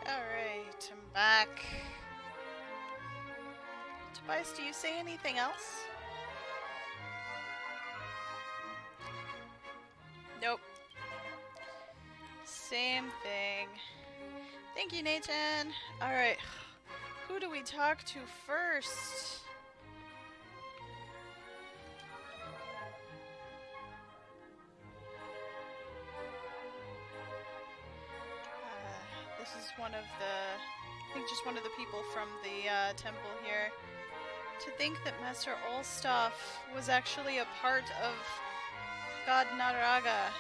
Alright, I'm back. Tobias, do you say anything else? Nope. Same thing. Thank you, Nathan. Alright, who do we talk to first? This is one of the... I think just one of the people from the temple here. To think that Master Olstaff was actually a part of God Naraga.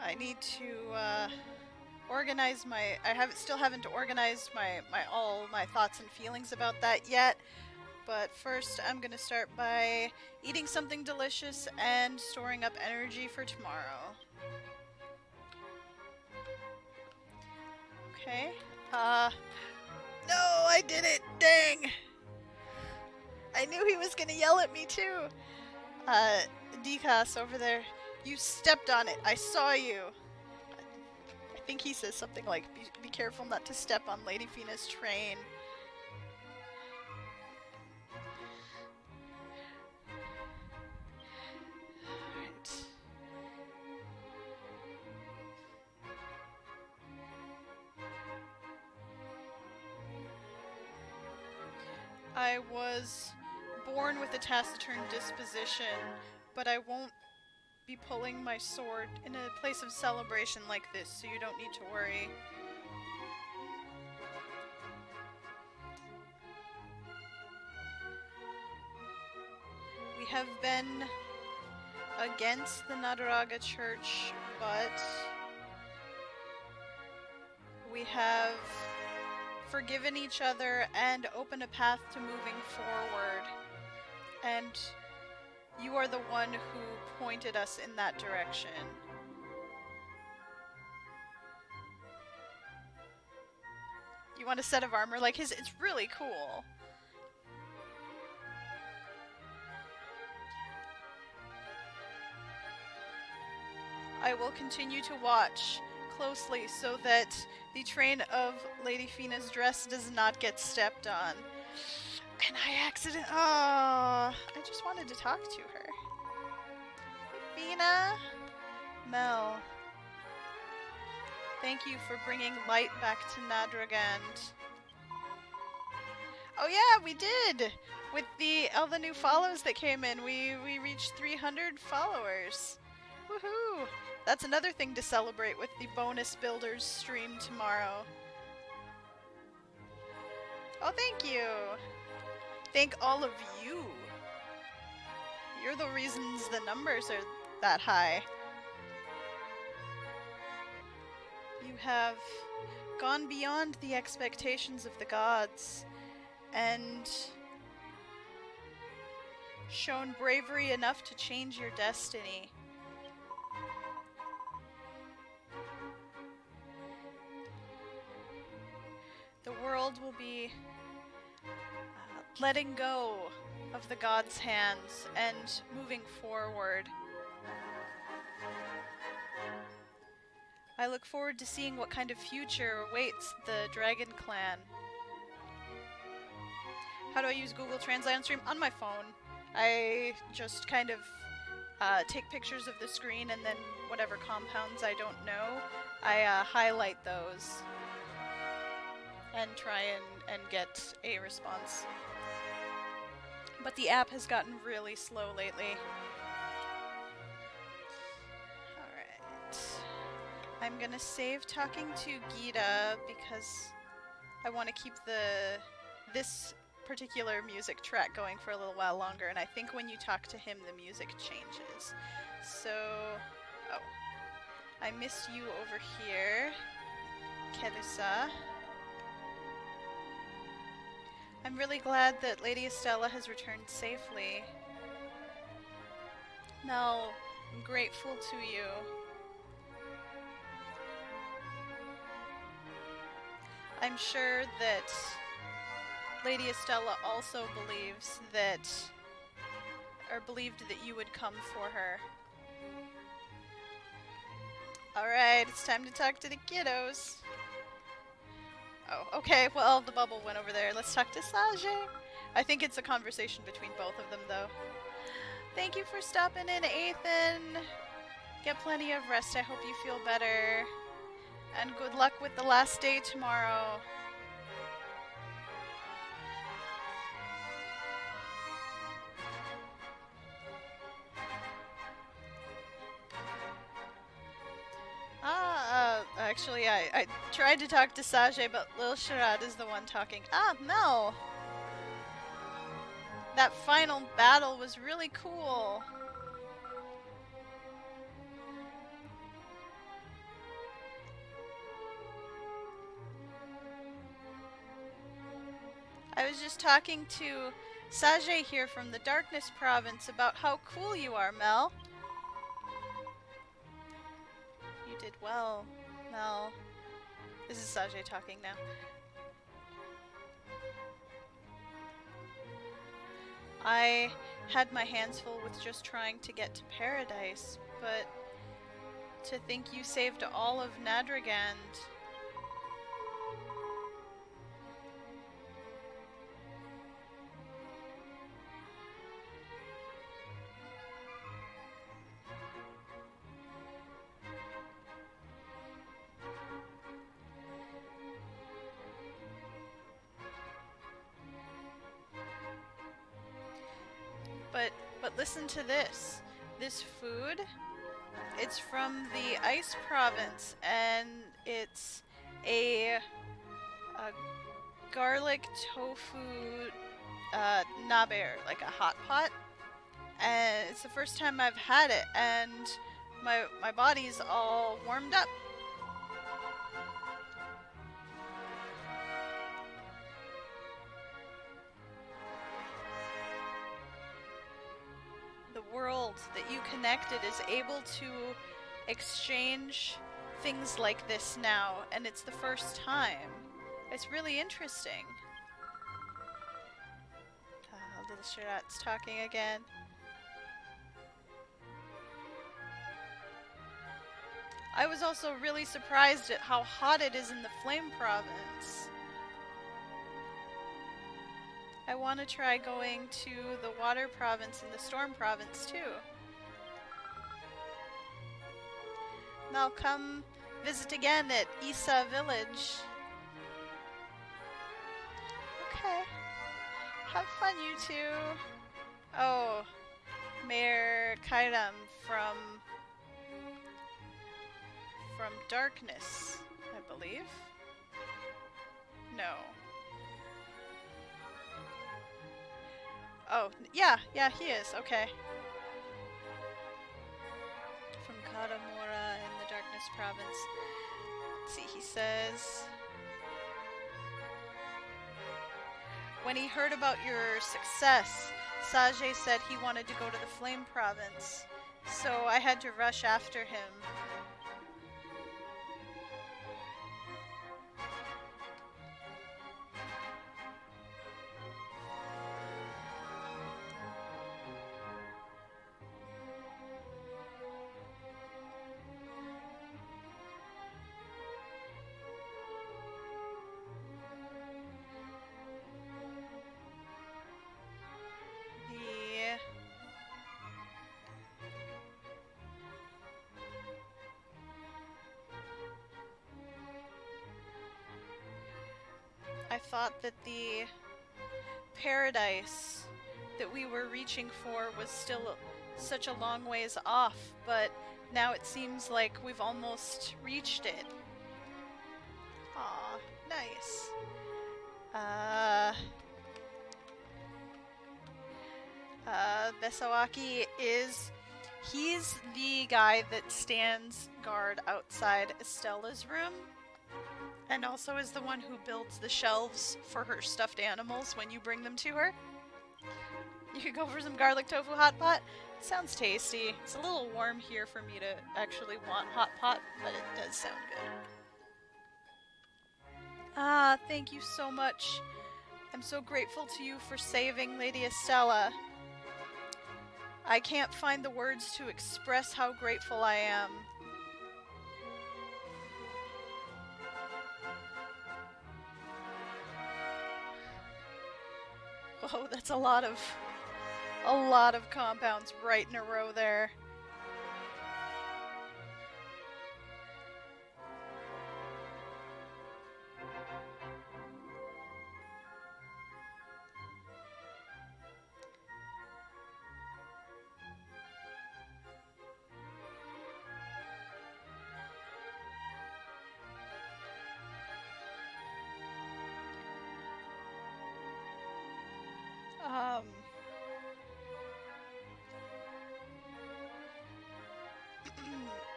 I need to organize my... still haven't organized all my thoughts and feelings about that yet. But first I'm gonna start by eating something delicious and storing up energy for tomorrow. Okay. No, I did it! Dang! I knew he was gonna yell at me too! Dikas over there. You stepped on it. I saw you. I think he says something like, be careful not to step on Lady Fina's train. Alright. I was born with a taciturn disposition, but I won't be pulling my sword in a place of celebration like this, so you don't need to worry. We have been against the Nadaraga Church, but we have forgiven each other and opened a path to moving forward. And you are the one who pointed us in that direction. You want a set of armor like his? It's really cool. I will continue to watch closely so that the train of Lady Fina's dress does not get stepped on. And I accident. Oh, I just wanted to talk to her. Hey, Fina. Mel. Thank you for bringing light back to Nadragand. Oh yeah, we did! With all the new follows that came in, we reached 300 followers. Woohoo! That's another thing to celebrate with the bonus builders stream tomorrow. Oh, thank you! Thank all of you! You're the reasons the numbers are that high. You have gone beyond the expectations of the gods and shown bravery enough to change your destiny. The world will be letting go of the gods' hands and moving forward. I look forward to seeing what kind of future awaits the Dragon Clan. How do I use Google Translate on stream? On my phone. I just kind of take pictures of the screen, and then whatever compounds I don't know, I highlight those and try and get a response. But the app has gotten really slow lately. Alright. I'm gonna save talking to Gita because I want to keep this particular music track going for a little while longer, and I think when you talk to him the music changes. So... oh. I missed you over here, Kerusa. I'm really glad that Lady Estella has returned safely. Mel, I'm grateful to you. I'm sure that Lady Estella also believes that, or believed that you would come for her. Alright, it's time to talk to the kiddos. Oh, okay, well, the bubble went over there. Let's talk to Sage. I think it's a conversation between both of them, though. Thank you for stopping in, Ethan. Get plenty of rest. I hope you feel better. And good luck with the last day tomorrow. Actually, I tried to talk to Sage, but Lil Sharad is the one talking. Ah, Mel! That final battle was really cool. I was just talking to Sage here from the Darkness Province about how cool you are, Mel. You did well, Mel. This is Sage talking now. I had my hands full with just trying to get to paradise, but to think you saved all of Nadragand. But listen to this. This food, it's from the Ice Province, and it's a garlic tofu naber, like a hot pot. And it's the first time I've had it, and my body's all warmed up. The world that you connected is able to exchange things like this now, and it's the first time. It's really interesting. Little Sharat's talking again. I was also really surprised at how hot it is in the Flame Province. I want to try going to the Water Province and the Storm Province too. Now come visit again at Isa Village. Okay. Have fun, you two. Oh, Mayor Kairam from Darkness, I believe. No. Oh, yeah, he is. Okay. From Karamura in the Darkness Province. Let's see, he says, when he heard about your success, Sage said he wanted to go to the Flame Province, so I had to rush after him. I thought that the paradise that we were reaching for was still such a long ways off, but now it seems like we've almost reached it. Aw, nice. Besawaki he's the guy that stands guard outside Estella's room. And also is the one who builds the shelves for her stuffed animals when you bring them to her. You could go for some garlic tofu hot pot. It sounds tasty. It's a little warm here for me to actually want hot pot, but it does sound good. Ah, thank you so much. I'm so grateful to you for saving Lady Estella. I can't find the words to express how grateful I am. Whoa, that's a lot of compounds right in a row there.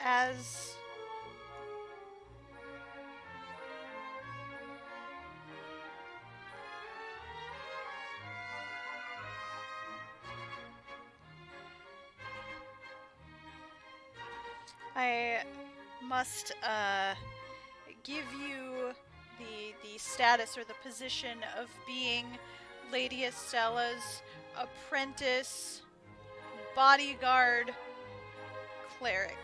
As I must give you the status or the position of being Lady Estella's apprentice bodyguard cleric.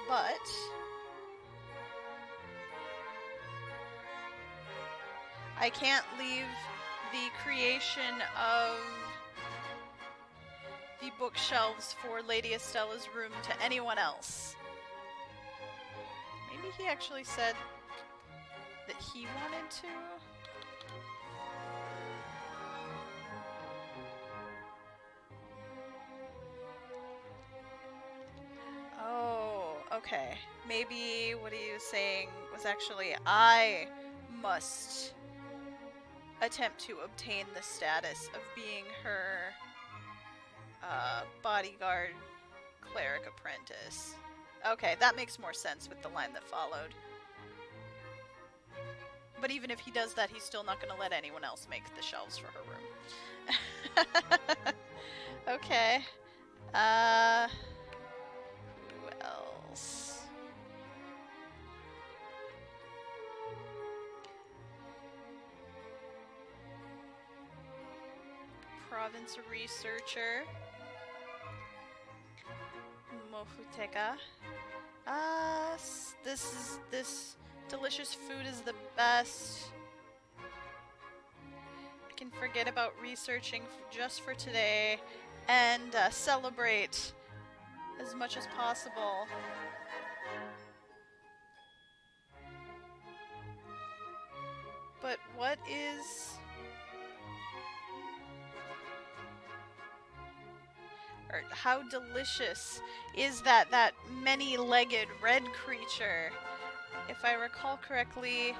But I can't leave the creation of the bookshelves for Lady Estella's room to anyone else. Maybe he actually said that he wanted to. Oh, okay. Maybe what he was saying was actually I must attempt to obtain the status of being her bodyguard cleric apprentice. Okay, that makes more sense with the line that followed. But even if he does that, he's still not going to let anyone else make the shelves for her room. Okay. Who else? Province researcher. Mofuteka. This delicious food is the best. I can forget about researching just for today and celebrate as much as possible. But what is... or how delicious is that many-legged red creature? If I recall correctly,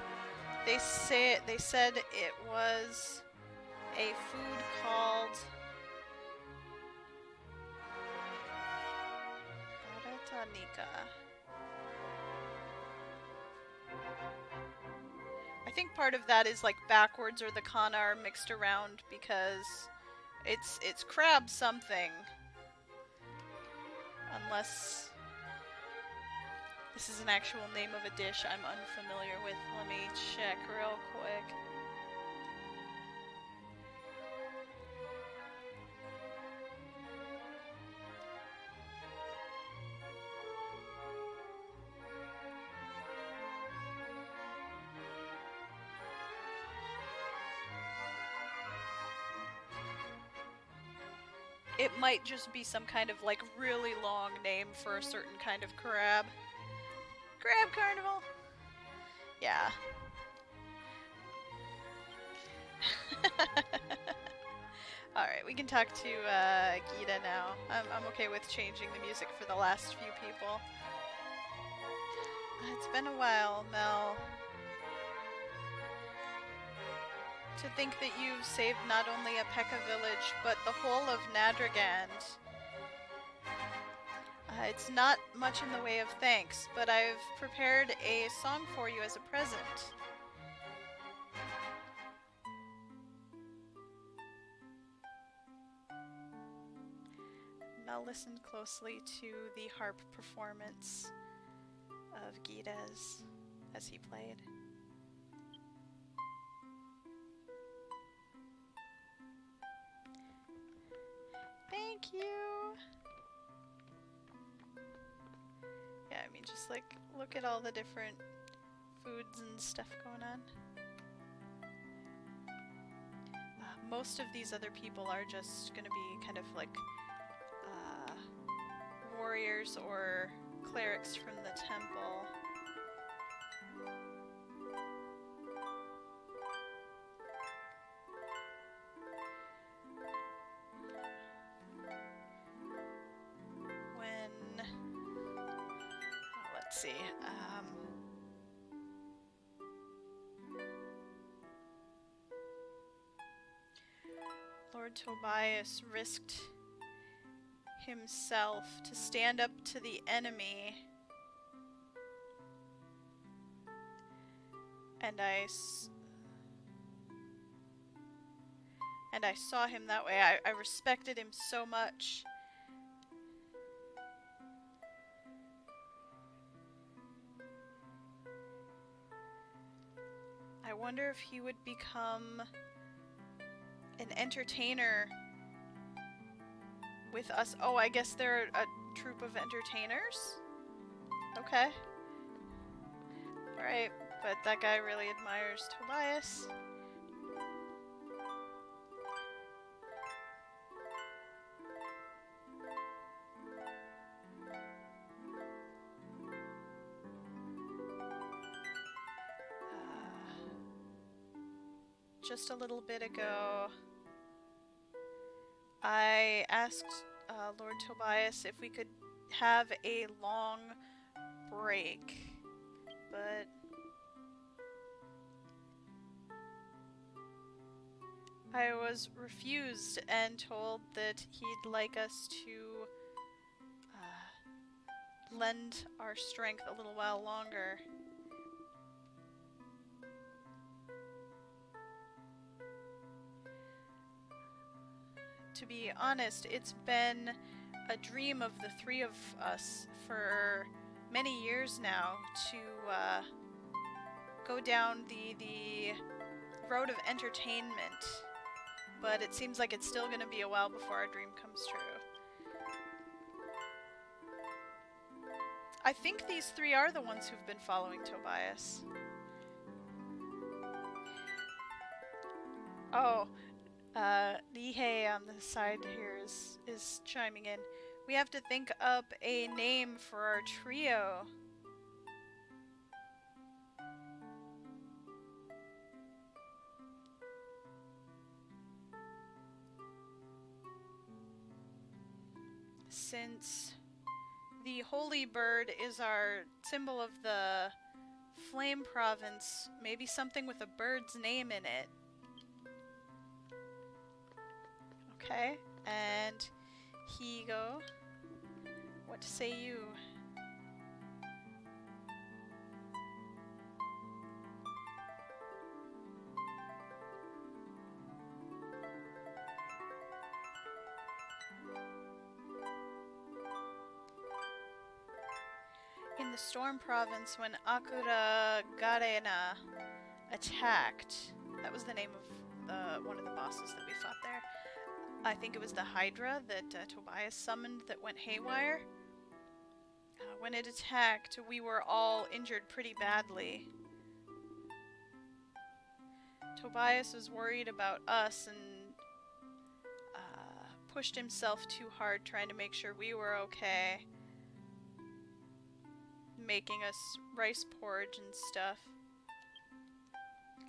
they said it was a food called Baratanika. I think part of that is like backwards or the kana are mixed around because it's crab something. Unless this is an actual name of a dish I'm unfamiliar with. Let me check real quick. It might just be some kind of like really long name for a certain kind of crab. Crab carnival? Yeah. Alright, we can talk to Gita now. I'm okay with changing the music for the last few people. It's been a while, Mel. To think that you've saved not only Apeka village, but the whole of Nadragand. It's not much in the way of thanks, but I've prepared a song for you as a present. Now listen closely to the harp performance of Gites as he played. Thank you! Yeah, I mean, just like, look at all the different foods and stuff going on. Most of these other people are just gonna be kind of like warriors or clerics from the temple. Let's see. Lord Tobias risked himself to stand up to the enemy, and I saw him that way. I respected him so much. I wonder if he would become an entertainer with us. Oh, I guess they're a troupe of entertainers? Okay. Alright, but that guy really admires Tobias. Just a little bit ago, I asked Lord Tobias if we could have a long break, but I was refused and told that he'd like us to lend our strength a little while longer. To be honest, it's been a dream of the three of us for many years now to go down the road of entertainment, but it seems like it's still going to be a while before our dream comes true. I think these three are the ones who've been following Tobias. Oh. Lihei on the side here is chiming in. We have to think up a name for our trio. Since the holy bird is our symbol of the flame province, maybe something with a bird's name in it. Okay, and Higo, what say you? In the Storm Province, when Akura Garena attacked, that was the name of one of the bosses that we fought there. I think it was the Hydra that Tobias summoned that went haywire. When it attacked, we were all injured pretty badly. Tobias was worried about us and pushed himself too hard trying to make sure we were okay. Making us rice porridge and stuff.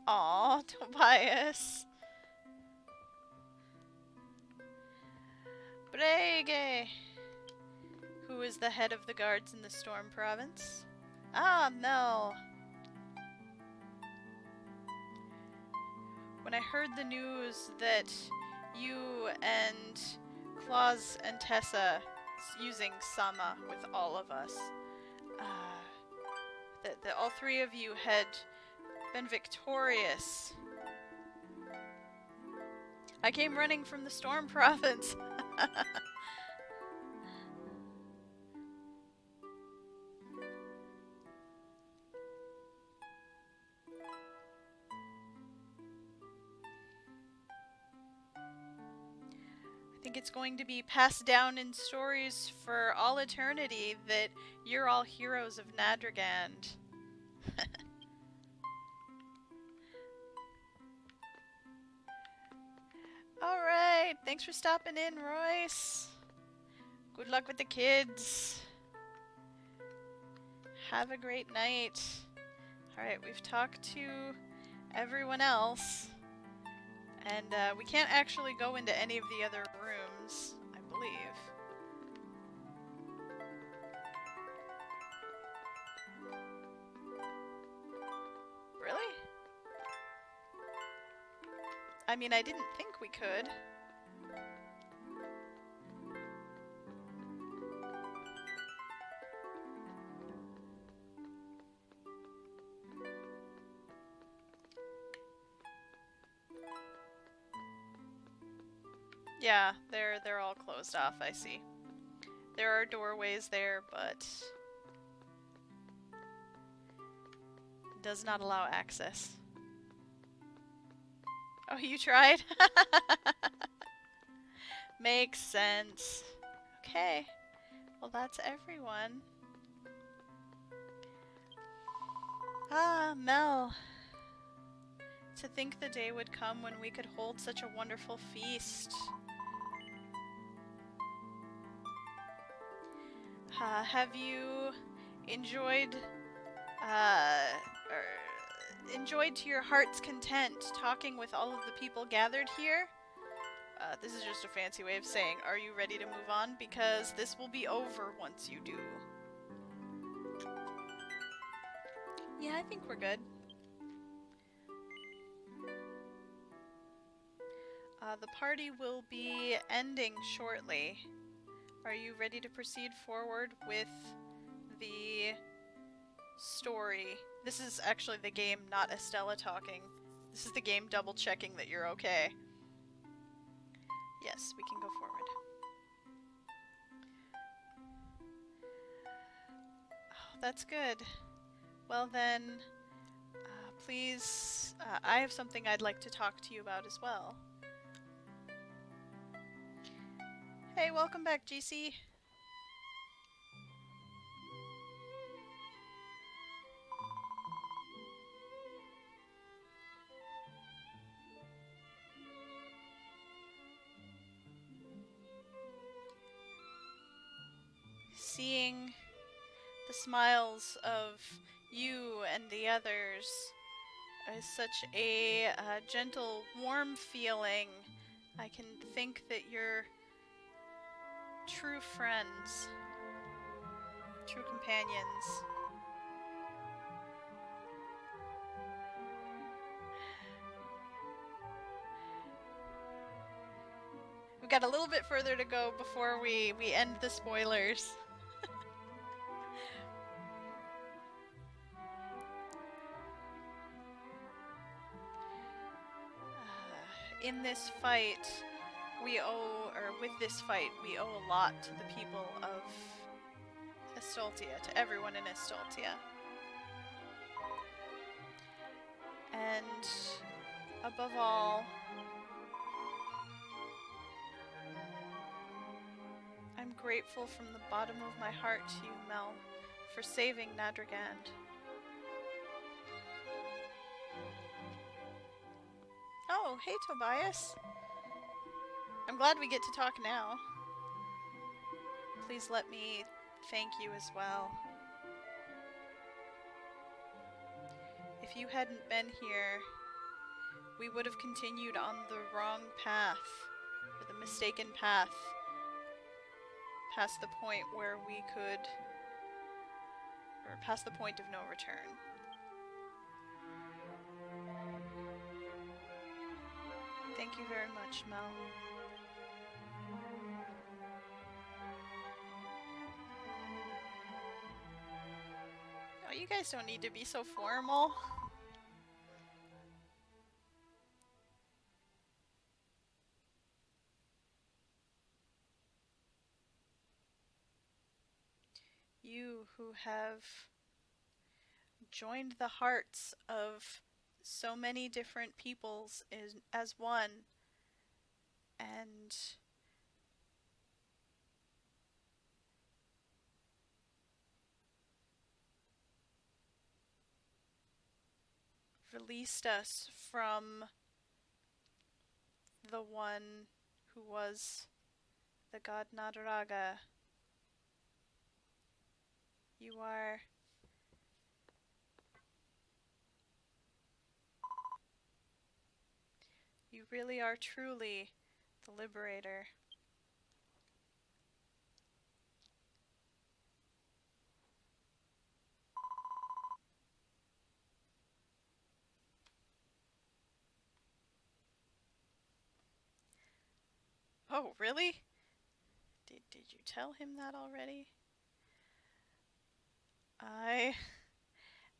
Aw, Tobias. Brege, who is the head of the guards in the Storm Province. Ah, Mel. When I heard the news that you and Claus and Tessa using Sama with all of us. That all three of you had been victorious. I came running from the Storm Province. I think it's going to be passed down in stories for all eternity that you're all heroes of Nadragand. Alright, thanks for stopping in, Royce. Good luck with the kids. Have a great night. Alright, we've talked to everyone else. And we can't actually go into any of the other rooms, I believe. Really? I mean, I didn't think we could. Yeah, they're all closed off, I see. There are doorways there, but does not allow access. Oh, you tried? Makes sense. Okay. Well, that's everyone. Ah, Mel. To think the day would come when we could hold such a wonderful feast. Have you enjoyed to your heart's content talking with all of the people gathered here? This is just a fancy way of saying, are you ready to move on? Because this will be over once you do. Yeah, I think we're good. The party will be ending shortly. Are you ready to proceed forward with the story? This is actually the game, not Estella talking. This is the game double-checking that you're okay. Yes, we can go forward. Oh, that's good. Well then, please, I have something I'd like to talk to you about as well. Hey, welcome back, GC. Seeing the smiles of you and the others is such a gentle, warm feeling. I can think that you're true friends, true companions. We've got a little bit further to go before we end the spoilers. In this fight, with this fight, we owe a lot to the people of Estoltia, to everyone in Estoltia. And above all, I'm grateful from the bottom of my heart to you, Mel, for saving Nadragand. Oh, hey Tobias. I'm glad we get to talk now. Please let me thank you as well. If you hadn't been here, we would have continued on the wrong path, or the mistaken path, past the point where we could, or past the point of no return. Thank you very much, Mel. guys don't need to be so formal. You who have joined the hearts of so many different peoples as one, and released us from the one who was the god Nadaraga. You are you really are truly the liberator. Oh, really? Did you tell him that already? I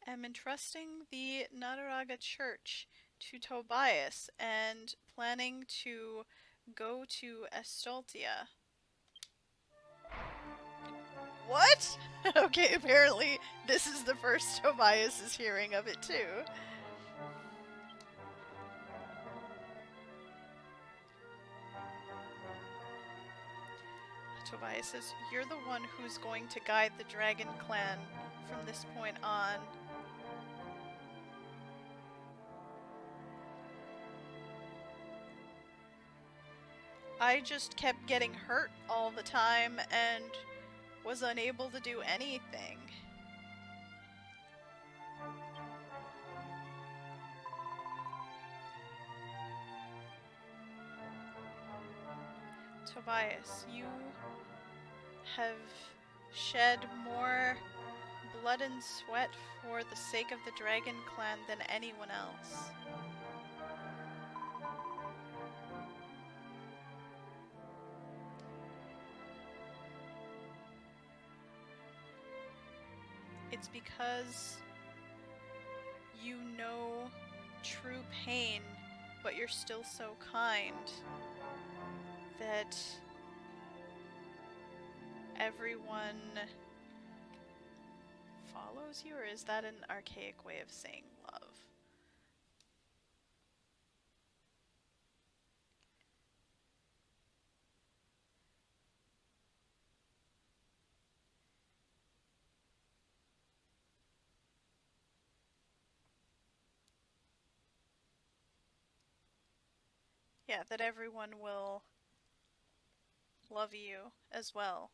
am entrusting the Nadaraga Church to Tobias and planning to go to Estoltia. What? Okay, apparently this is the first Tobias is hearing of it too. Tobias says, "You're the one who's going to guide the Dragon Clan from this point on." I just kept getting hurt all the time and was unable to do anything. Tobias, you have shed more blood and sweat for the sake of the Dragon Clan than anyone else. It's because you know true pain, but you're still so kind that everyone follows you, or is that an archaic way of saying love? Yeah, that everyone will love you as well.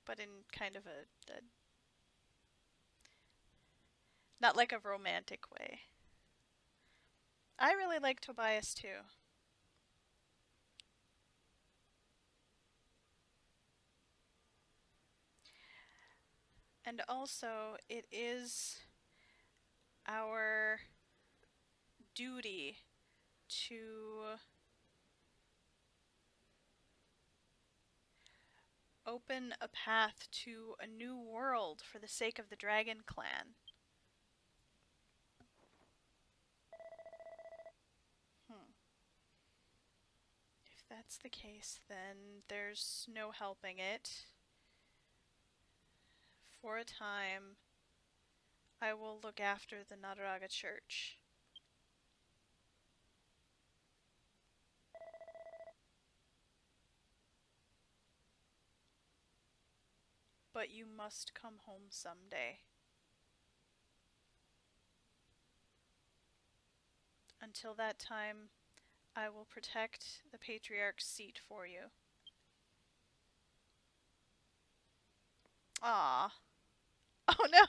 But in kind of a not like a romantic way. I really like Tobias too. And also, it is our duty to open a path to a new world for the sake of the Dragon Clan. If that's the case, then there's no helping it. For a time, I will look after the Nadaraga Church. But you must come home someday. Until that time, I will protect the Patriarch's seat for you. Ah. Oh no,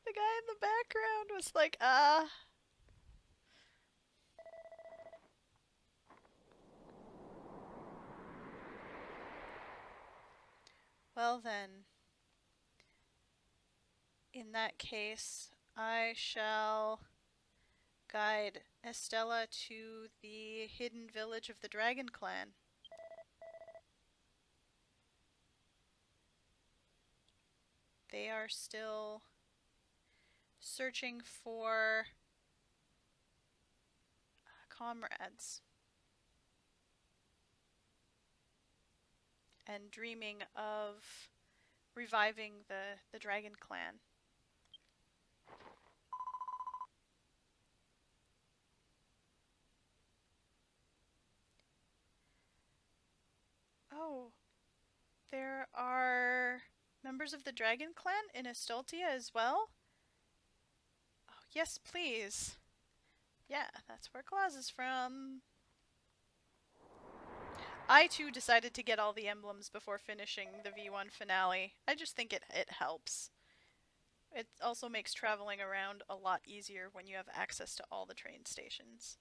the guy in the background was like, ah. Well then, in that case, I shall guide Estella to the hidden village of the Dragon Clan. They are still searching for comrades and dreaming of reviving the Dragon Clan. Oh, there are members of the Dragon Clan in Estoltia as well? Oh, yes, please. Yeah, that's where Claus is from. I too decided to get all the emblems before finishing the V1 finale. I just think it helps. It also makes traveling around a lot easier when you have access to all the train stations.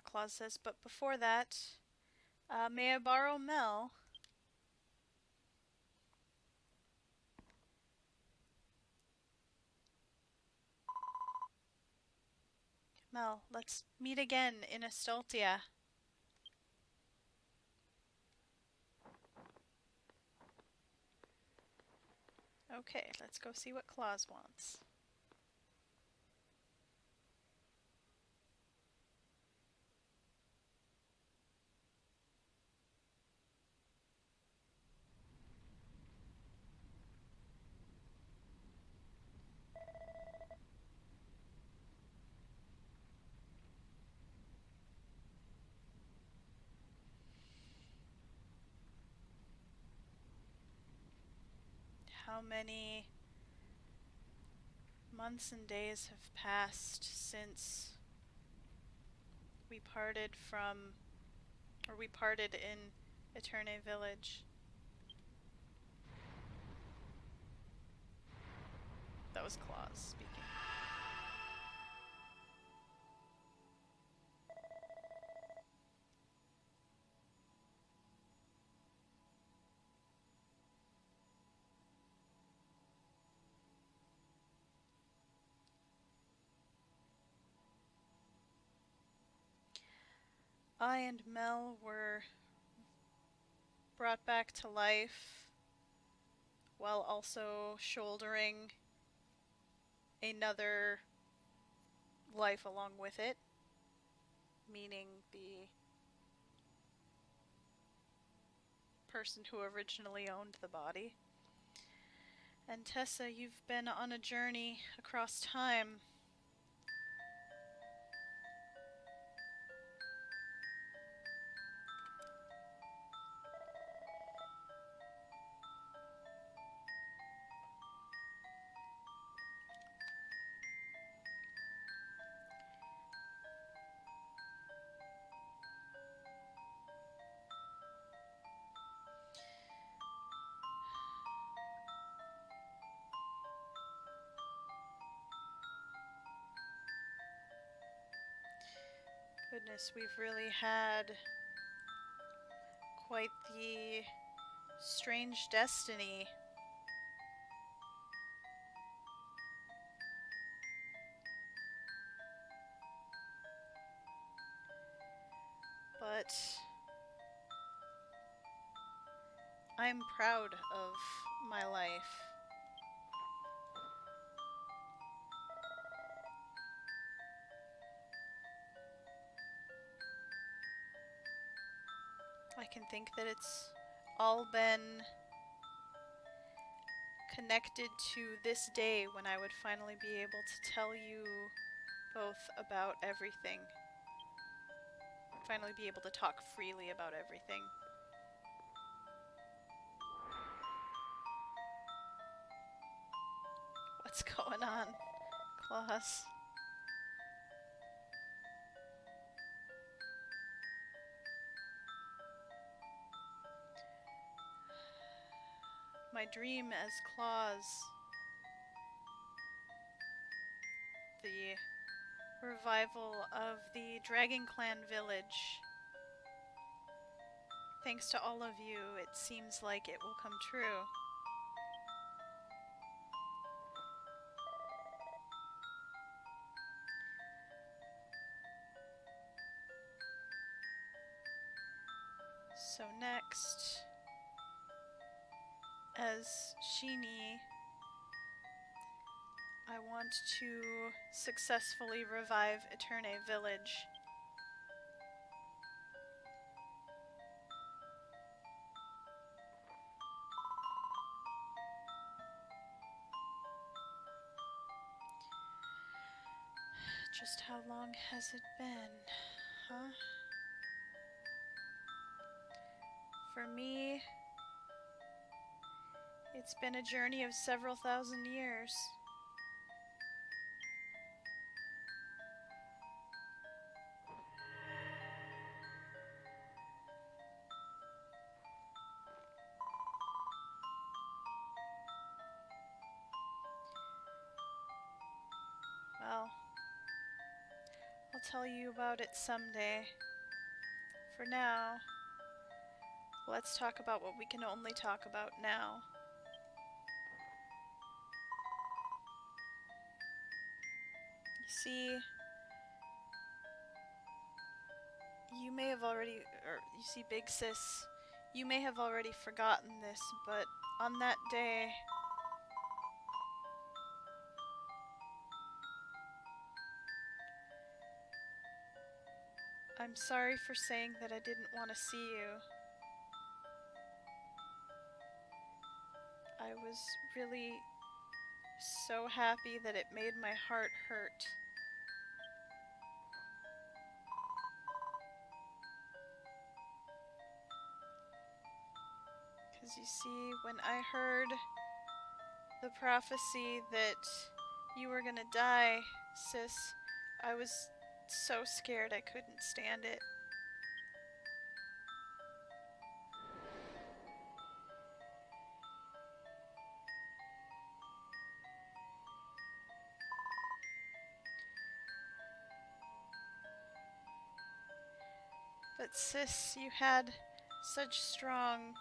Claus says, but before that, may I borrow Mel? Mel, let's meet again in Estoltia. Okay, let's go see what Claus wants. How many months and days have passed since we parted in Eterne Village? That was Claus speaking. I and Mel were brought back to life while also shouldering another life along with it, meaning the person who originally owned the body. And Tessa, you've been on a journey across time. Goodness, we've really had quite the strange destiny. But I'm proud of my life. I can think that it's all been connected to this day when I would finally be able to tell you both about everything. Finally be able to talk freely about everything. What's going on, Claus? My dream as Claus, the revival of the Dragon Clan village. Thanks to all of you, it seems like it will come true. So next, as Sheenie, I want to successfully revive Eterne Village. Just how long has it been, huh? For me, it's been a journey of several thousand years. Well, I'll tell you about it someday. For now, let's talk about what we can only talk about now. You see, you may have already, or you see, Big Sis, you may have already forgotten this, but on that day, I'm sorry for saying that I didn't want to see you. I was really so happy that it made my heart hurt. Because you see, when I heard the prophecy that you were gonna die, Sis, I was so scared I couldn't stand it. But Sis, you had such strong,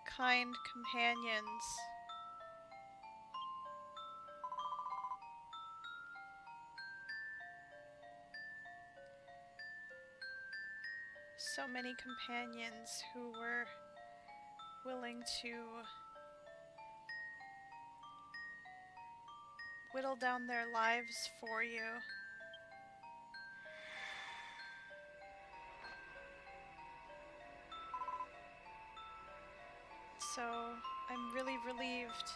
kind companions. So many companions who were willing to whittle down their lives for you. So I'm really relieved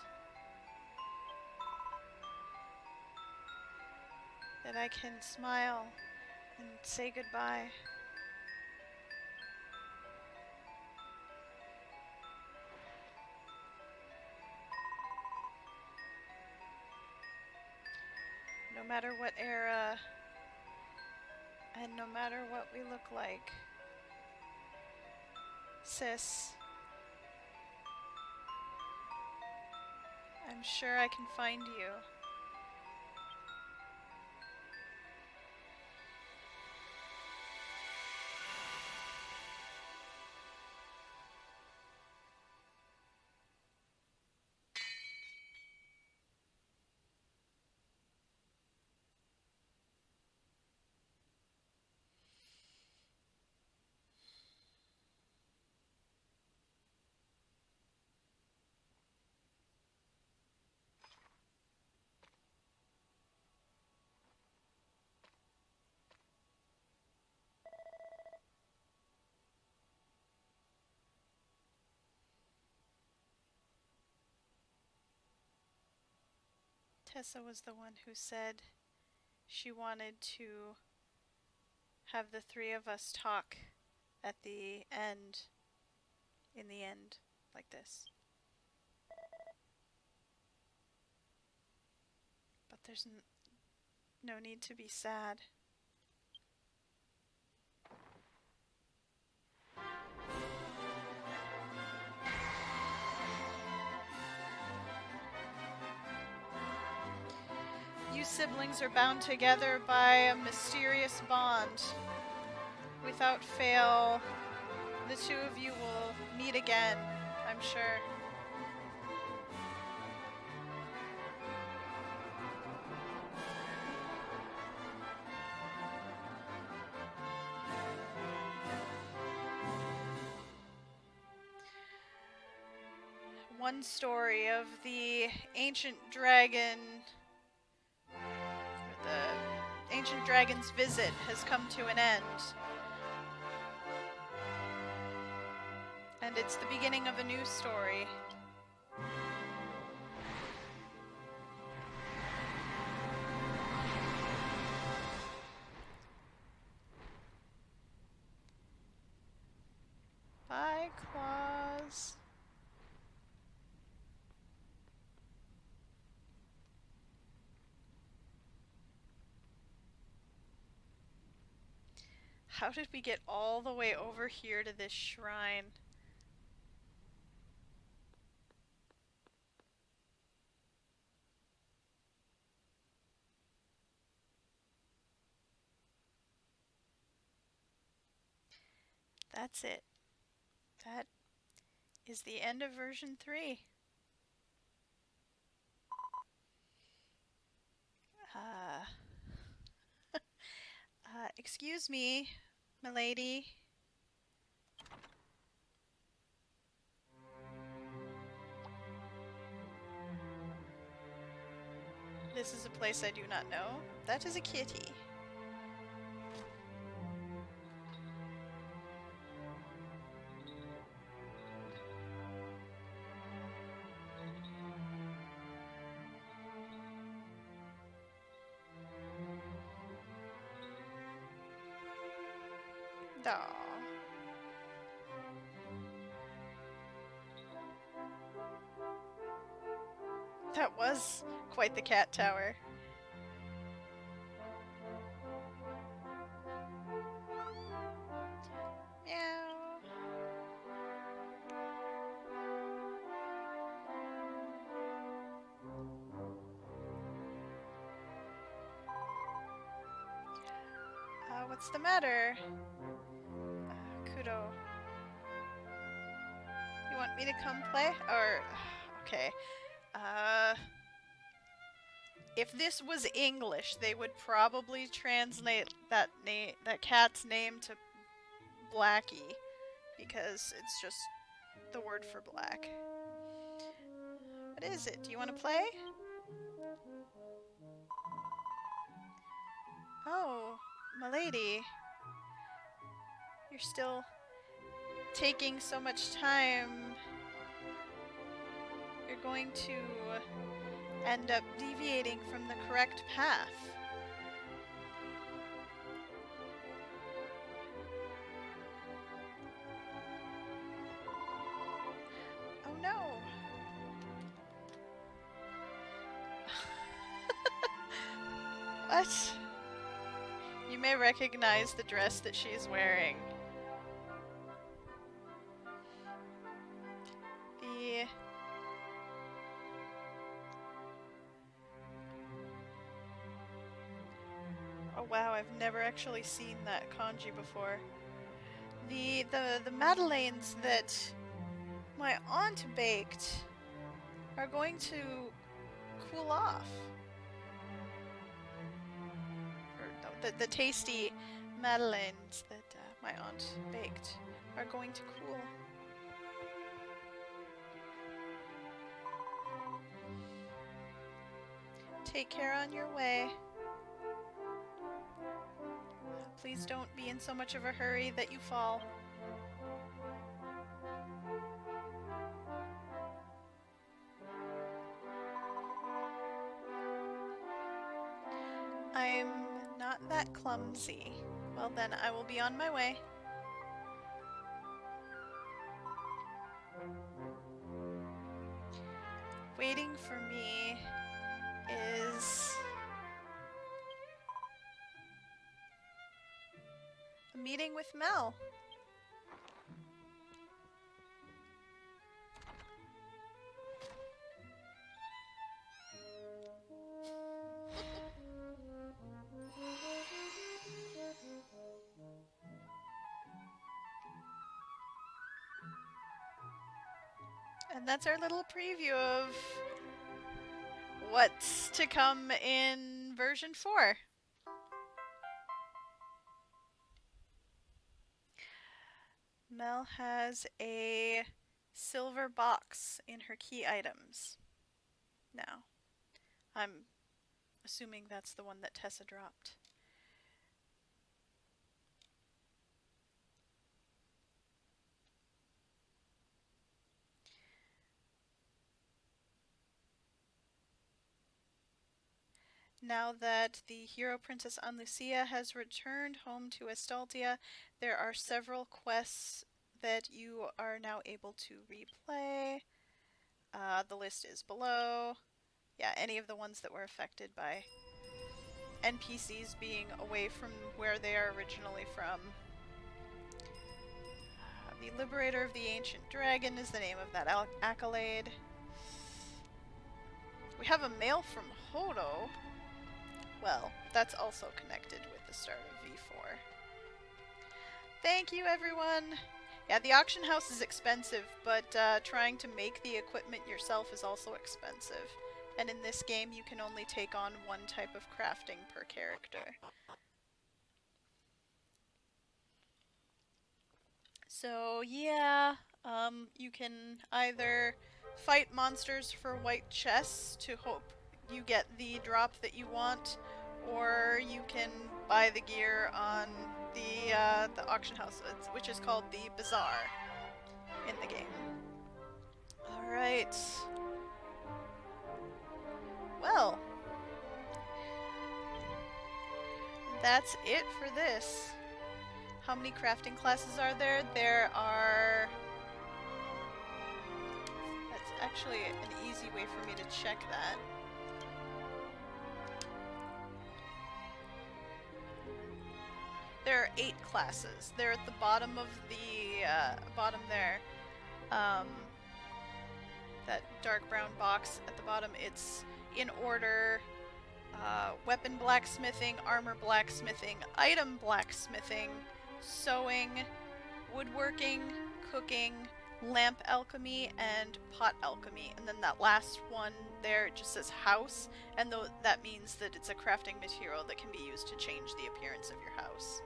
that I can smile and say goodbye. No matter what era, and no matter what we look like, Sis, I'm sure I can find you. Tessa was the one who said she wanted to have the three of us talk at the end, in the end, like this. But there's no need to be sad. You siblings are bound together by a mysterious bond. Without fail, the two of you will meet again, I'm sure. one story of the ancient dragon. The ancient dragon's visit has come to an end. And it's the beginning of a new story. Bye, Claus. How did we get all the way over here to this shrine? That's it. That is the end of version 3. Excuse me, milady. This is a place I do not know. That is a kitty. Aww. That was quite the cat tower. Meow. What's the matter? Kudo. You want me to come play? Or, okay. If this was English, they would probably translate that cat's name to Blackie, because it's just the word for black. What is it? Do you want to play? Oh, milady. You're still taking so much time. You're going to end up deviating from the correct path. Oh no! What? You may recognize the dress that she's wearing. Oh wow, I've never actually seen that kanji before. The madeleines that my aunt baked are going to cool off. Or no, the tasty madeleines that my aunt baked are going to cool. Take care on your way. Please don't be in so much of a hurry that you fall. I'm not that clumsy. Well then, I will be on my way. Waiting for me is a meeting with Mel. And that's our little preview of what's to come in version 4. Mel has a silver box in her key items. Now, I'm assuming that's the one that Tessa dropped. Now that the hero princess Anlucia has returned home to Estaltia, there are several quests that you are now able to replay. The list is below. Yeah, any of the ones that were affected by NPCs being away from where they are originally from. The Liberator of the Ancient Dragon is the name of that accolade. We have a mail from Hodo. Well, that's also connected with the start of V4. Thank you, everyone! Yeah, the auction house is expensive, but trying to make the equipment yourself is also expensive. And in this game, you can only take on one type of crafting per character. So, yeah, you can either fight monsters for white chests to hope you get the drop that you want, or you can buy the gear on the auction house, which is called the Bazaar in the game. Alright. Well, that's it for this. How many crafting classes are there? There are... That's actually an easy way for me to check that. There are 8 classes. They're at the bottom of the, bottom there. That dark brown box at the bottom, it's in order: weapon blacksmithing, armor blacksmithing, item blacksmithing, sewing, woodworking, cooking, lamp alchemy, and pot alchemy. And then that last one there, it just says house, and that means that it's a crafting material that can be used to change the appearance of your house.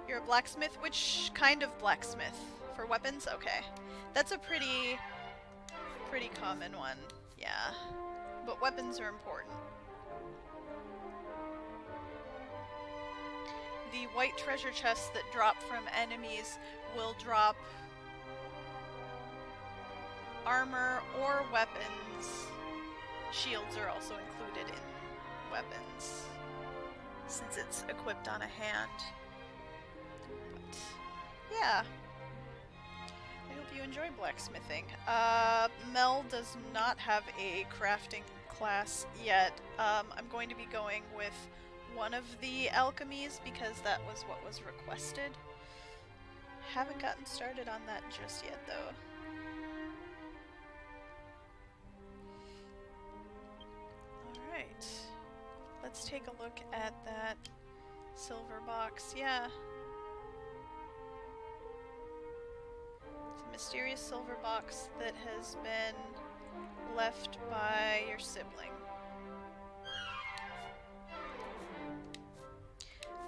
You're a blacksmith? Which kind of blacksmith? For weapons? Okay. That's a pretty common one. Yeah. But weapons are important. The white treasure chests that drop from enemies will drop armor or weapons. Shields are also included in weapons, since it's equipped on a hand. But, yeah. I hope you enjoy blacksmithing. Mel does not have a crafting class yet. I'm going to be going with one of the alchemies because that was what was requested. Haven't gotten started on that just yet, though. Alright. Let's take a look at that silver box. Yeah. Mysterious silver box that has been left by your sibling.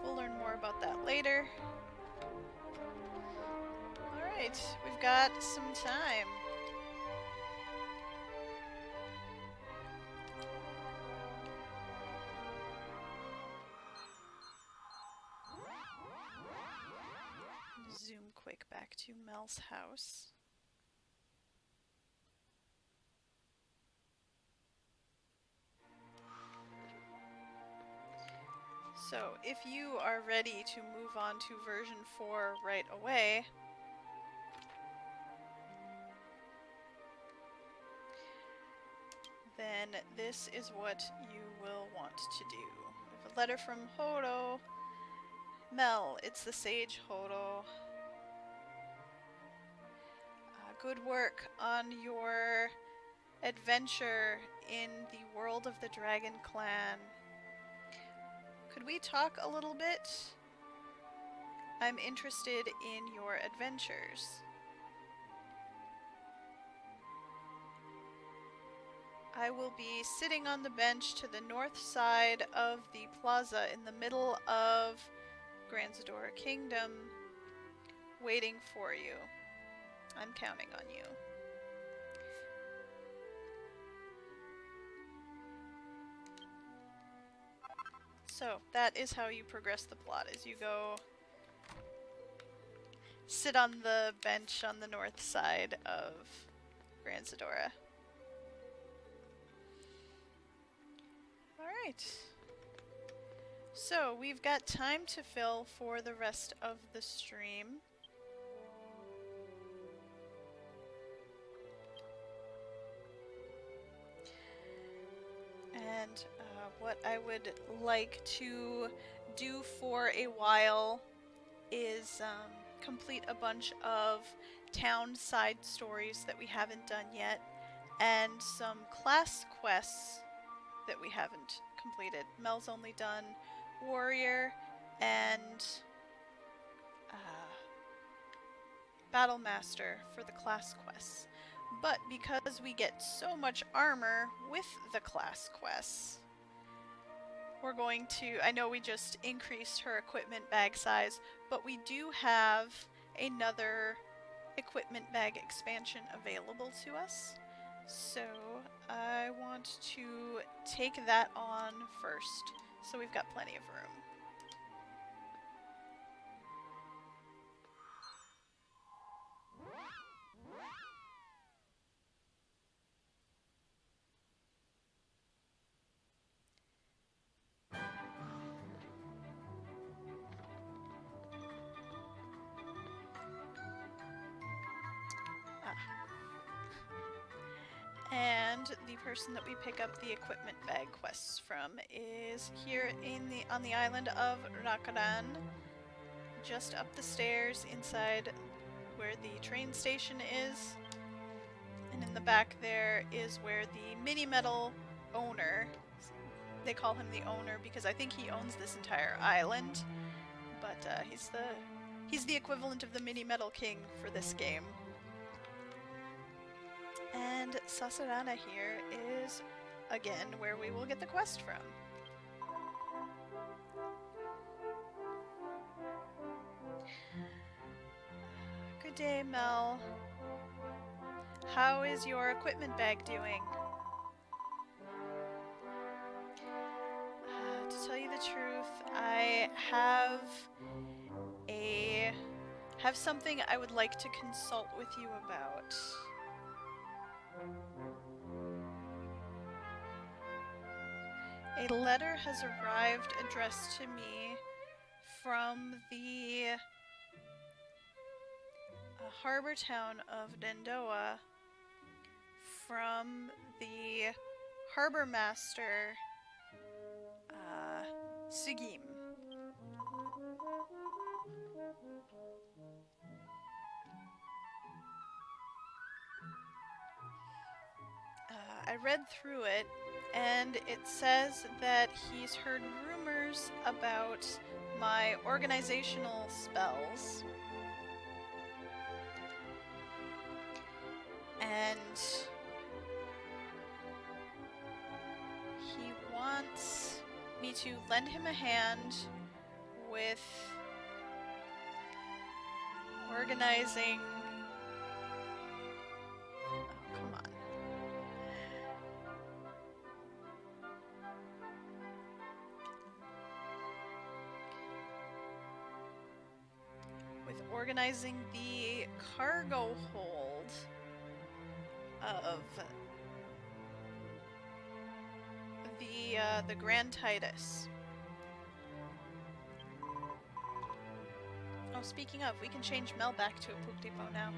We'll learn more about that later. Alright, we've got some time. Zoom quick back to Mel's house. So, if you are ready to move on to version 4 right away, then this is what you will want to do. We have a letter from Hodo. Mel, it's the sage Hodo. Good work on your adventure in the world of the Dragon Clan. Could we talk a little bit? I'm interested in your adventures. I will be sitting on the bench to the north side of the plaza in the middle of Granzadora Kingdom. waiting for you. I'm counting on you. So, that is how you progress the plot, is you go sit on the bench on the north side of Gran Zadora. Alright. So, we've got time to fill for the rest of the stream. And what I would like to do for a while is complete a bunch of town side stories that we haven't done yet, and some class quests that we haven't completed. Mel's only done Warrior and Battle Master for the class quests. But because we get so much armor with the class quests, we're going to, I know we just increased her equipment bag size, but we do have another equipment bag expansion available to us. So I want to take that on first, so we've got plenty of room. And the person that we pick up the equipment bag quests from is here on the island of Rakaran, just up the stairs inside where the train station is. And in the back there is where the mini metal owner, they call him the owner because I think he owns this entire island, but he's the equivalent of the mini metal king for this game. And Sasarana here is, again, where we will get the quest from. Good day, Mel. How is your equipment bag doing? To tell you the truth, I have something I would like to consult with you about. A letter has arrived addressed to me from the harbor town of Dendoa, from the harbor master, Sugim. I read through it, and it says that he's heard rumors about my organizational spells. And he wants me to lend him a hand with organizing... Oh, come on. With organizing the cargo hold of the Grand Titus. Oh, speaking of, we can change Mel back to a Poop Depot now.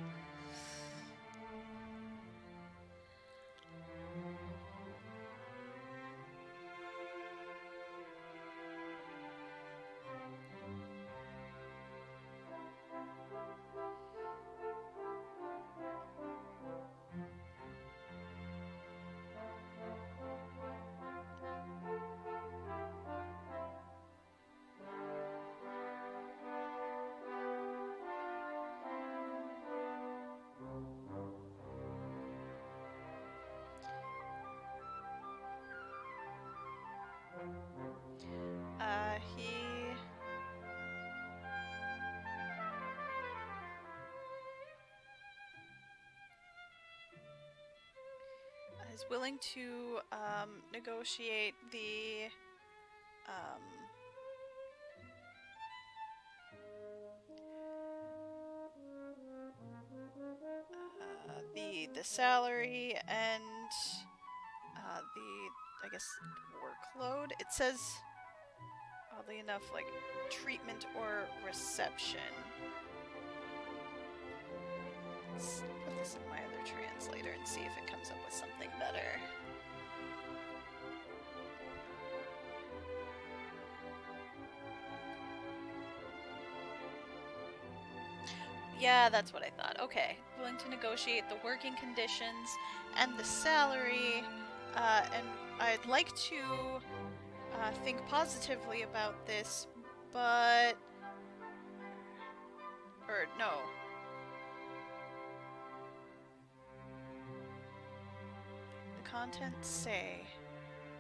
is willing to negotiate the the salary and the, I guess, workload. It says, oddly enough, like treatment or reception. Let's put this in my other translator and see if it comes up with something better. Yeah, that's what I thought. Okay, willing to negotiate the working conditions and the salary, and I'd like to think positively about this, but... Or, no. The contents say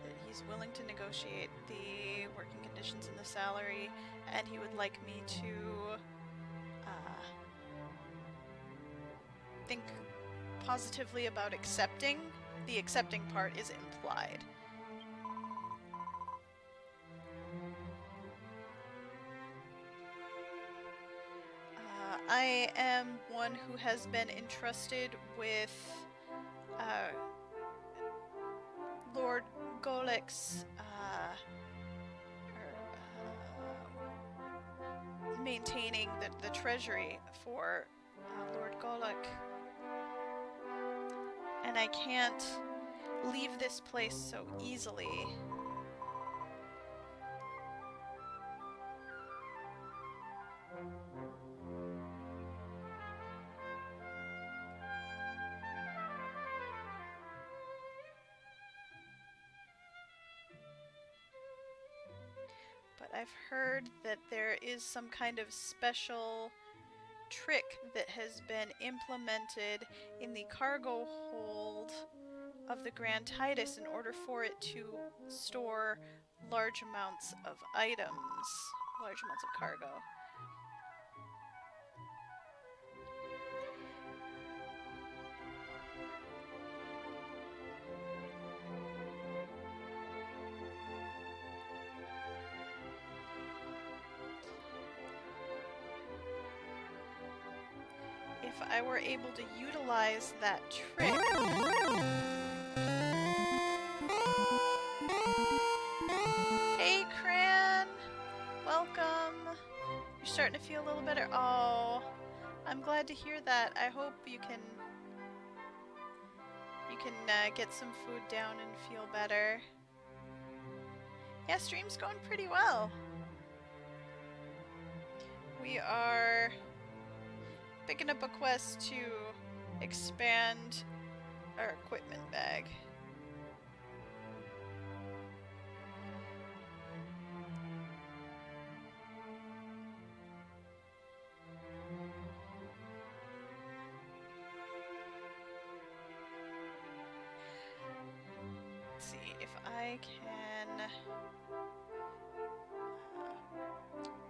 that he's willing to negotiate the working conditions and the salary, and he would like me to think positively about accepting. The accepting part is implied. I am one who has been entrusted with Lord Golek's maintaining the treasury for Lord Golek. And I can't leave this place so easily. But I've heard that there is some kind of special trick that has been implemented in the cargo hold of the Grand Titus in order for it to store large amounts of items, large amounts of cargo. If I were able to utilize that trick... Hey, Cran! Welcome! You're starting to feel a little better? Oh, I'm glad to hear that. I hope you can get some food down and feel better. Yeah, stream's going pretty well. We are picking up a quest to expand our equipment bag. Let's see if I can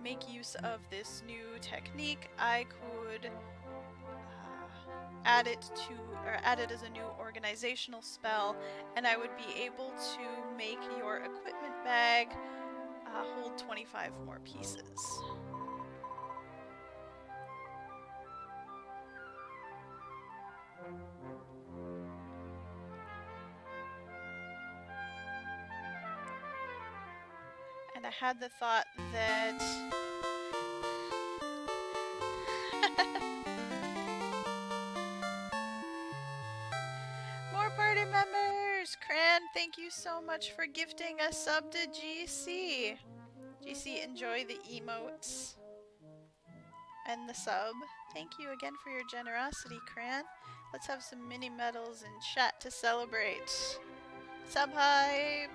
make use of this new technique. I could add it as a new organizational spell, and I would be able to make your equipment bag hold 25 more pieces. And I had the thought that more party members! Cran, thank you so much for gifting a sub to GC. GC, enjoy the emotes and the sub. Thank you again for your generosity, Cran. Let's have some mini medals in chat to celebrate. Sub hype!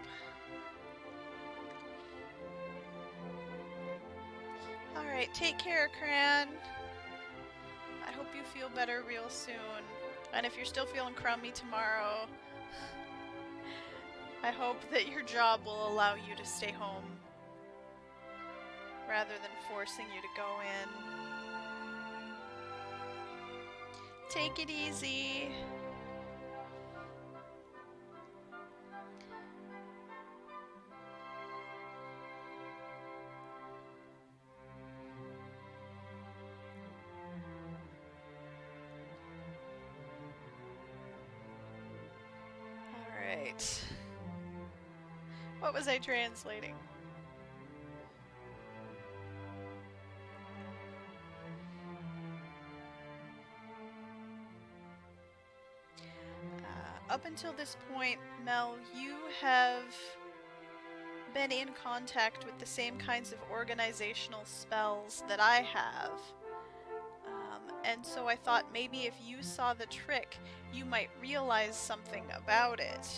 Alright, take care, Cran. I hope you feel better real soon. And if you're still feeling crummy tomorrow, I hope that your job will allow you to stay home rather than forcing you to go in. Take it easy. Alright. What was I translating? Up until this point, Mel, you have been in contact with the same kinds of organizational spells that I have. And so I thought maybe if you saw the trick, you might realize something about it.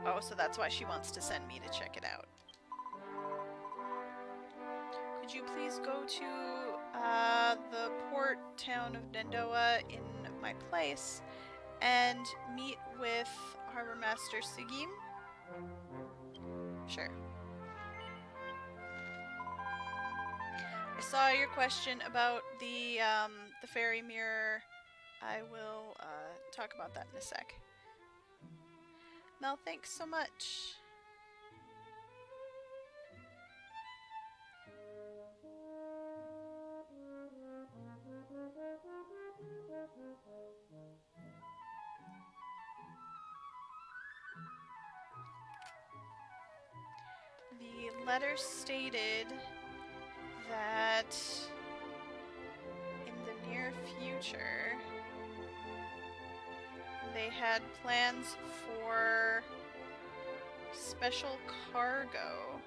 Oh, so that's why she wants to send me to check it out. Could you please go to the port town of Dendoa in my place and meet with Harbor Master Sugim? Sure. I saw your question about the fairy mirror. I will talk about that in a sec. Mel, thanks so much. The letter stated that in the near future they had plans for special cargo.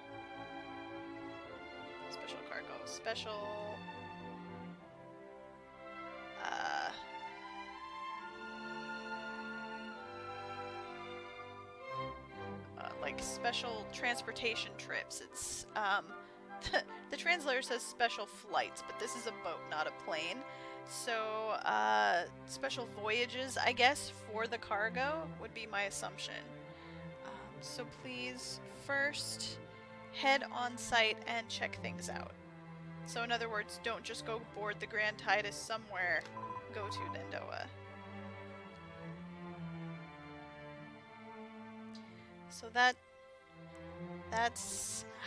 Like special transportation trips. It's, the translator says special flights, but this is a boat, not a plane. So, special voyages, I guess, for the cargo would be my assumption. So please, first, head on site and check things out. So in other words, don't just go board the Grand Titus somewhere, go to Dendoa. So that's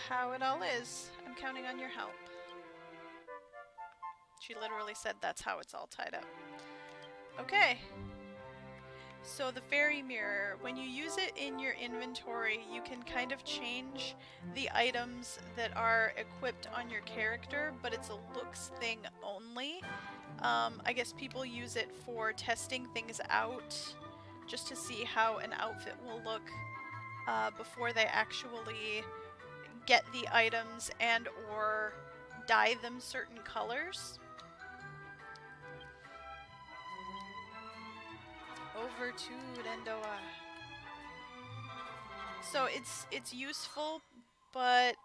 how it all is. I'm counting on your help. She literally said that's how it's all tied up. Okay. So the fairy mirror, when you use it in your inventory, you can kind of change the items that are equipped on your character, but it's a looks thing only. I guess people use it for testing things out, just to see how an outfit will look before they actually get the items and or dye them certain colors. Over to Dendoa. So it's useful, but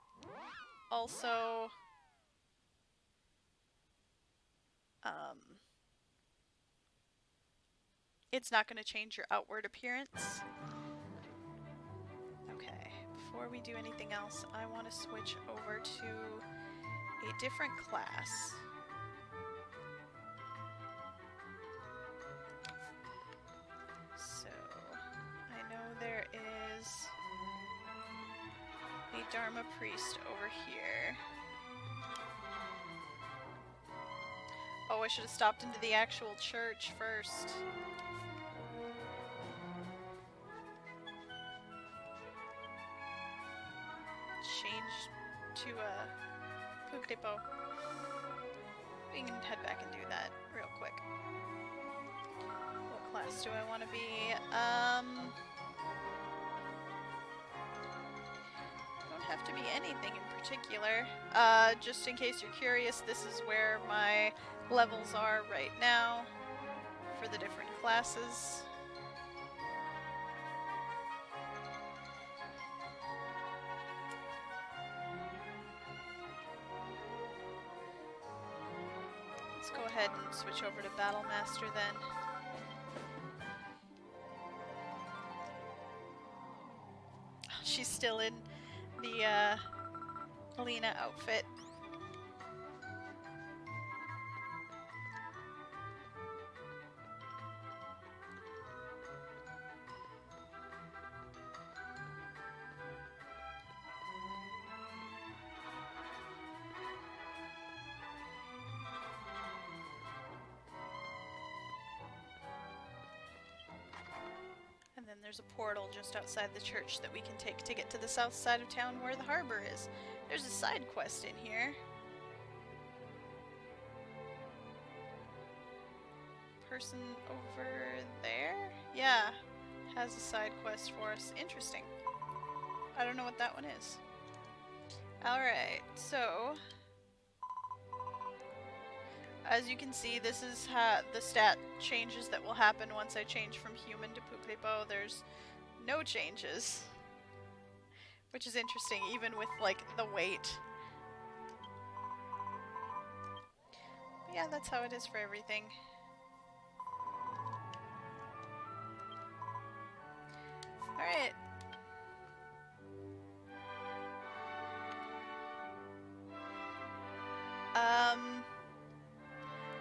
also it's not going to change your outward appearance. Okay, before we do anything else, I want to switch over to a different class. So, I know there is a Dharma priest over here. Oh, I should have stopped into the actual church first. Change to a Puke Depot. We can head back and do that real quick. What class do I want to be? Don't have to be anything in particular. Just in case you're curious, this is where my levels are right now for the different classes. Let's go ahead and switch over to Battle Master then. She's still in the Alina outfit. there's a portal just outside the church that we can take to get to the south side of town where the harbor is. There's a side quest in here. Person over there? Yeah, has a side quest for us. Interesting. I don't know what that one is. Alright, so as you can see, this is the stat changes that will happen once I change from human to Puklepo. There's no changes, which is interesting, even with, like, the weight. But yeah, that's how it is for everything. Alright.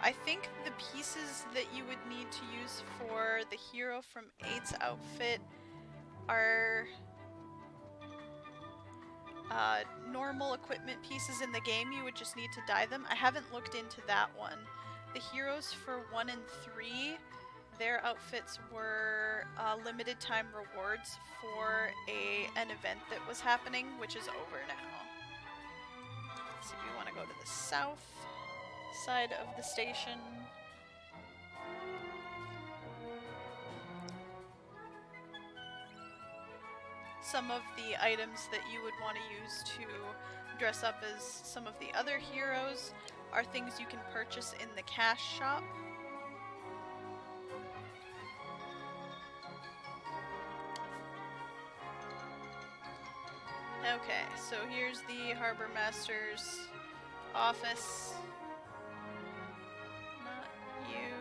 I think the pieces that you would need to use for the hero from 8's outfit are normal equipment pieces in the game. You would just need to dye them. I haven't looked into that one. The heroes for 1 and 3, their outfits were limited time rewards for an event that was happening, which is over now. Let's see if we want to go to the south side of the station. Some of the items that you would want to use to dress up as some of the other heroes are things you can purchase in the cash shop. Okay, so here's the Harbor Master's office. Not you.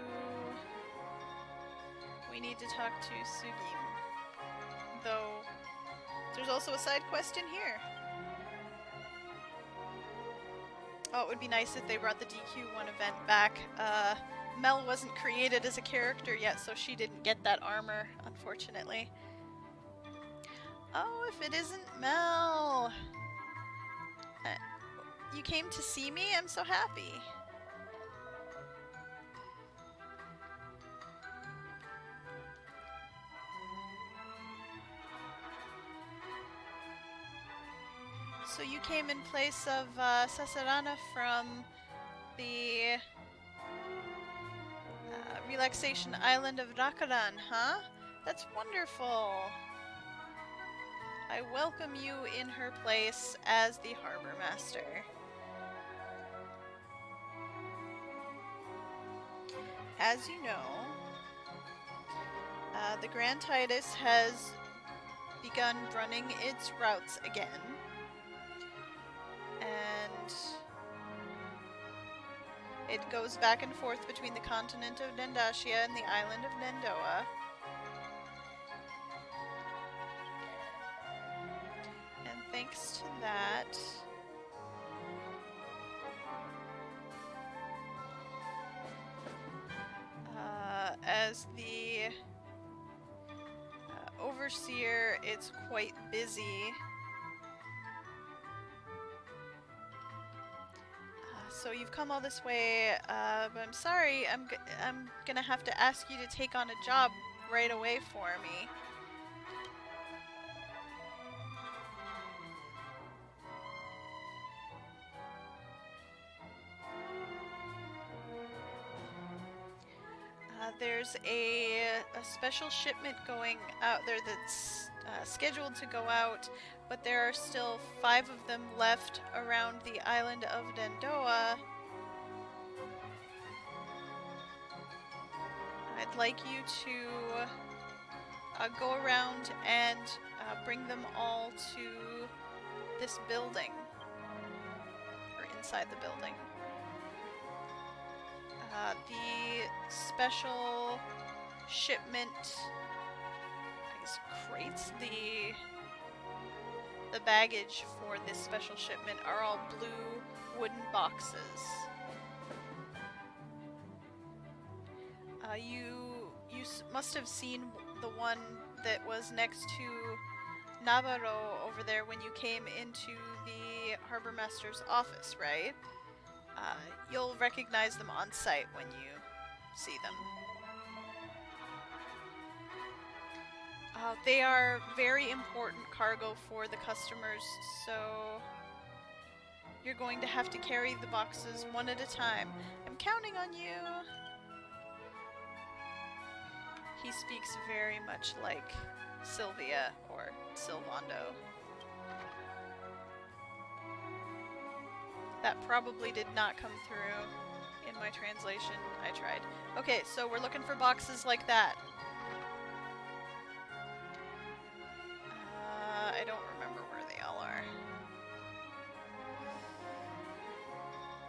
We need to talk to Sugim. Though, there's also a side quest in here. Oh, it would be nice if they brought the DQ1 event back. Mel wasn't created as a character yet, so she didn't get that armor, unfortunately. Oh, if it isn't Mel! You came to see me? I'm so happy. So you came in place of Sasarana from the relaxation island of Rakaran, huh? That's wonderful. I welcome you in her place as the Harbor Master. As you know, the Grand Titus has begun running its routes again. And it goes back and forth between the continent of Dendashia and the island of Dendoa. And thanks to that, as the overseer, it's quite busy. So you've come all this way, but I'm sorry, I'm gonna have to ask you to take on a job right away for me. There's a special shipment going out there that's scheduled to go out, but there are still 5 of them left around the island of Dendoa. I'd like you to go around and bring them all to this building, or inside the building. The special shipment, I guess crates, the baggage for this special shipment are all blue wooden boxes. You must have seen the one that was next to Navarro over there when you came into the Harbor Master's office, right? You'll recognize them on sight when you see them. They are very important cargo for the customers, so you're going to have to carry the boxes one at a time. I'm counting on you! He speaks very much like Sylvia or Sylvando. That probably did not come through in my translation. I tried. Okay, so we're looking for boxes like that. I don't remember where they all are.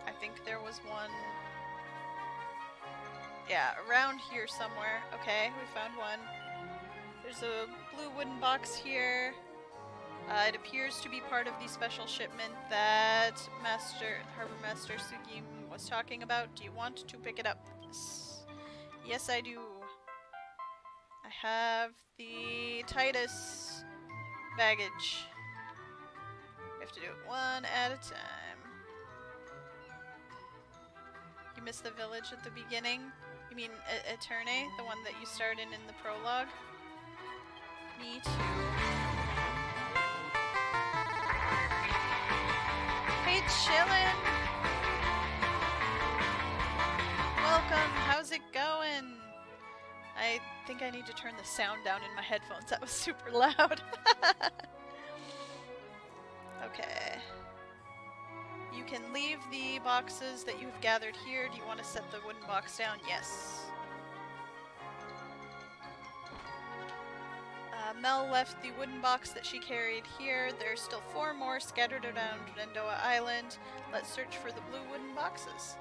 I think there was one... Yeah, around here somewhere. Okay, we found one. There's a blue wooden box here. It appears to be part of the special shipment that Harbor Master Sugim was talking about. Do you want to pick it up? Yes, I do. I have the Titus baggage. We have to do it one at a time. You missed the village at the beginning? You mean Eterne? The one that you start in the prologue? Me too. Hey, chillin'! Welcome, how's it going? I think I need to turn the sound down in my headphones. That was super loud. Okay. You can leave the boxes that you've gathered here. Do you want to set the wooden box down? Yes. Mel left the wooden box that she carried here. There's still 4 more scattered around Rendoa Island. Let's search for the blue wooden boxes.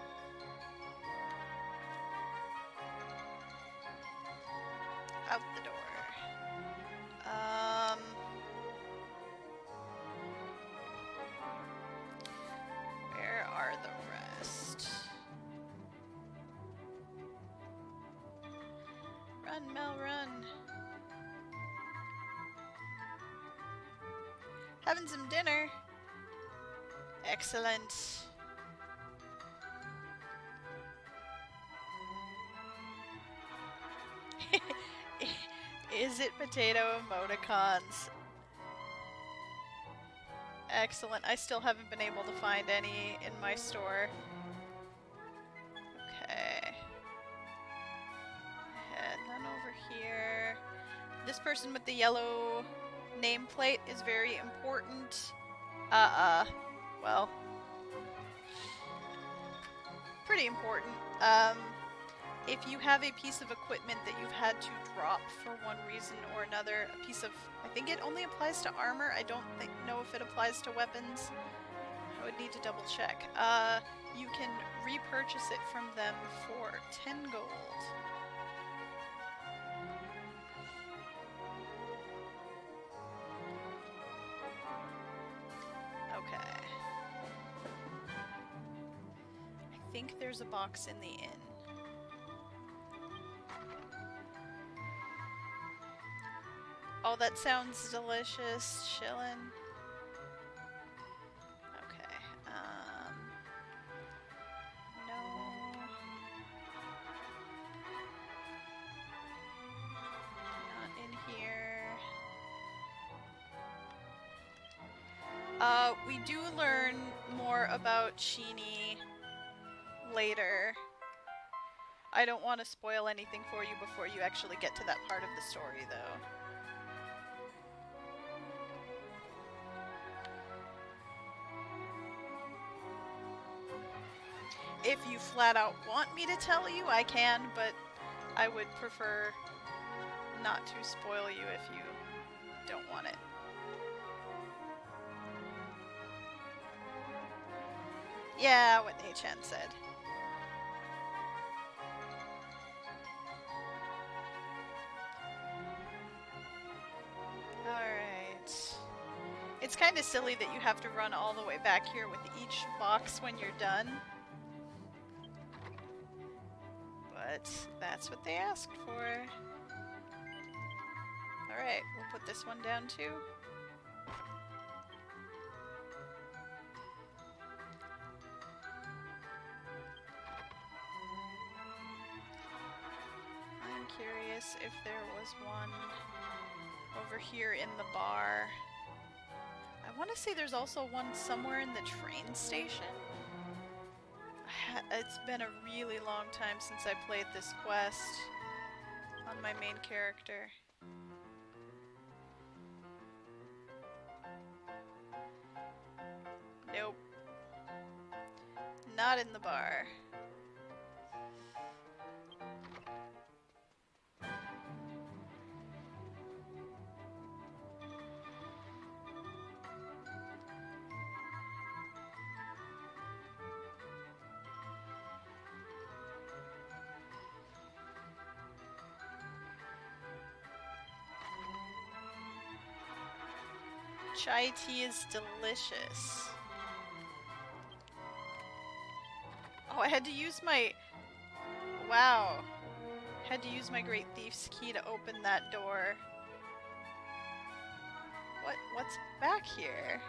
Out the door. Where are the rest? Run, Mel, run. Having some dinner. Excellent. Is it potato emoticons? Excellent. I still haven't been able to find any in my store. Okay. None over here. This person with the yellow nameplate is very important. Well, pretty important. If you have a piece of equipment that you've had to drop for one reason or another, a piece of, I think it only applies to armor. I don't know if it applies to weapons. I would need to double check. You can repurchase it from them for 10 gold. Okay. I think there's a box in the inn. Oh, that sounds delicious. Chillin'. Okay. No. Not in here. We do learn more about Sheenie later. I don't want to spoil anything for you before you actually get to that part of the story, though. If you flat out want me to tell you, I can, but I would prefer not to spoil you if you don't want it. Yeah, what Nei-chan said. Alright. It's kind of silly that you have to run all the way back here with each box when you're done. But that's what they asked for. Alright, we'll put this one down too. I'm curious if there was one over here in the bar. I want to say there's also one somewhere in the train station. It's been a really long time since I played this quest on my main character. Nope. Not in the bar. Chai tea is delicious. Oh, I had to use my... Wow. Had to use my Great Thief's key to open that door. What's back here?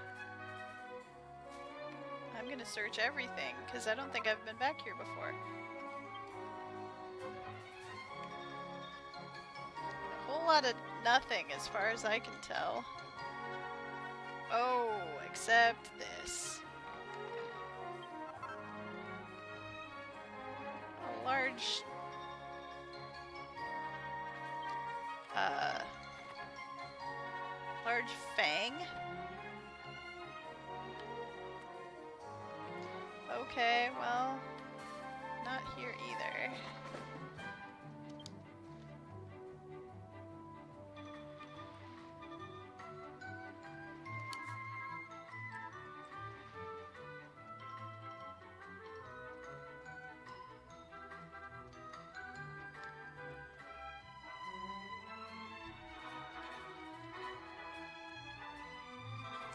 I'm gonna search everything, because I don't think I've been back here before. A whole lot of nothing as far as I can tell. Oh, except this. A large... large fang? Okay, well, not here either.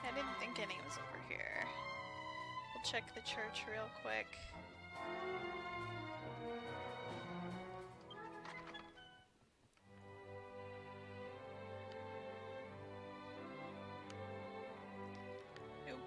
I didn't think any was over here. We'll check the church real quick. Nope.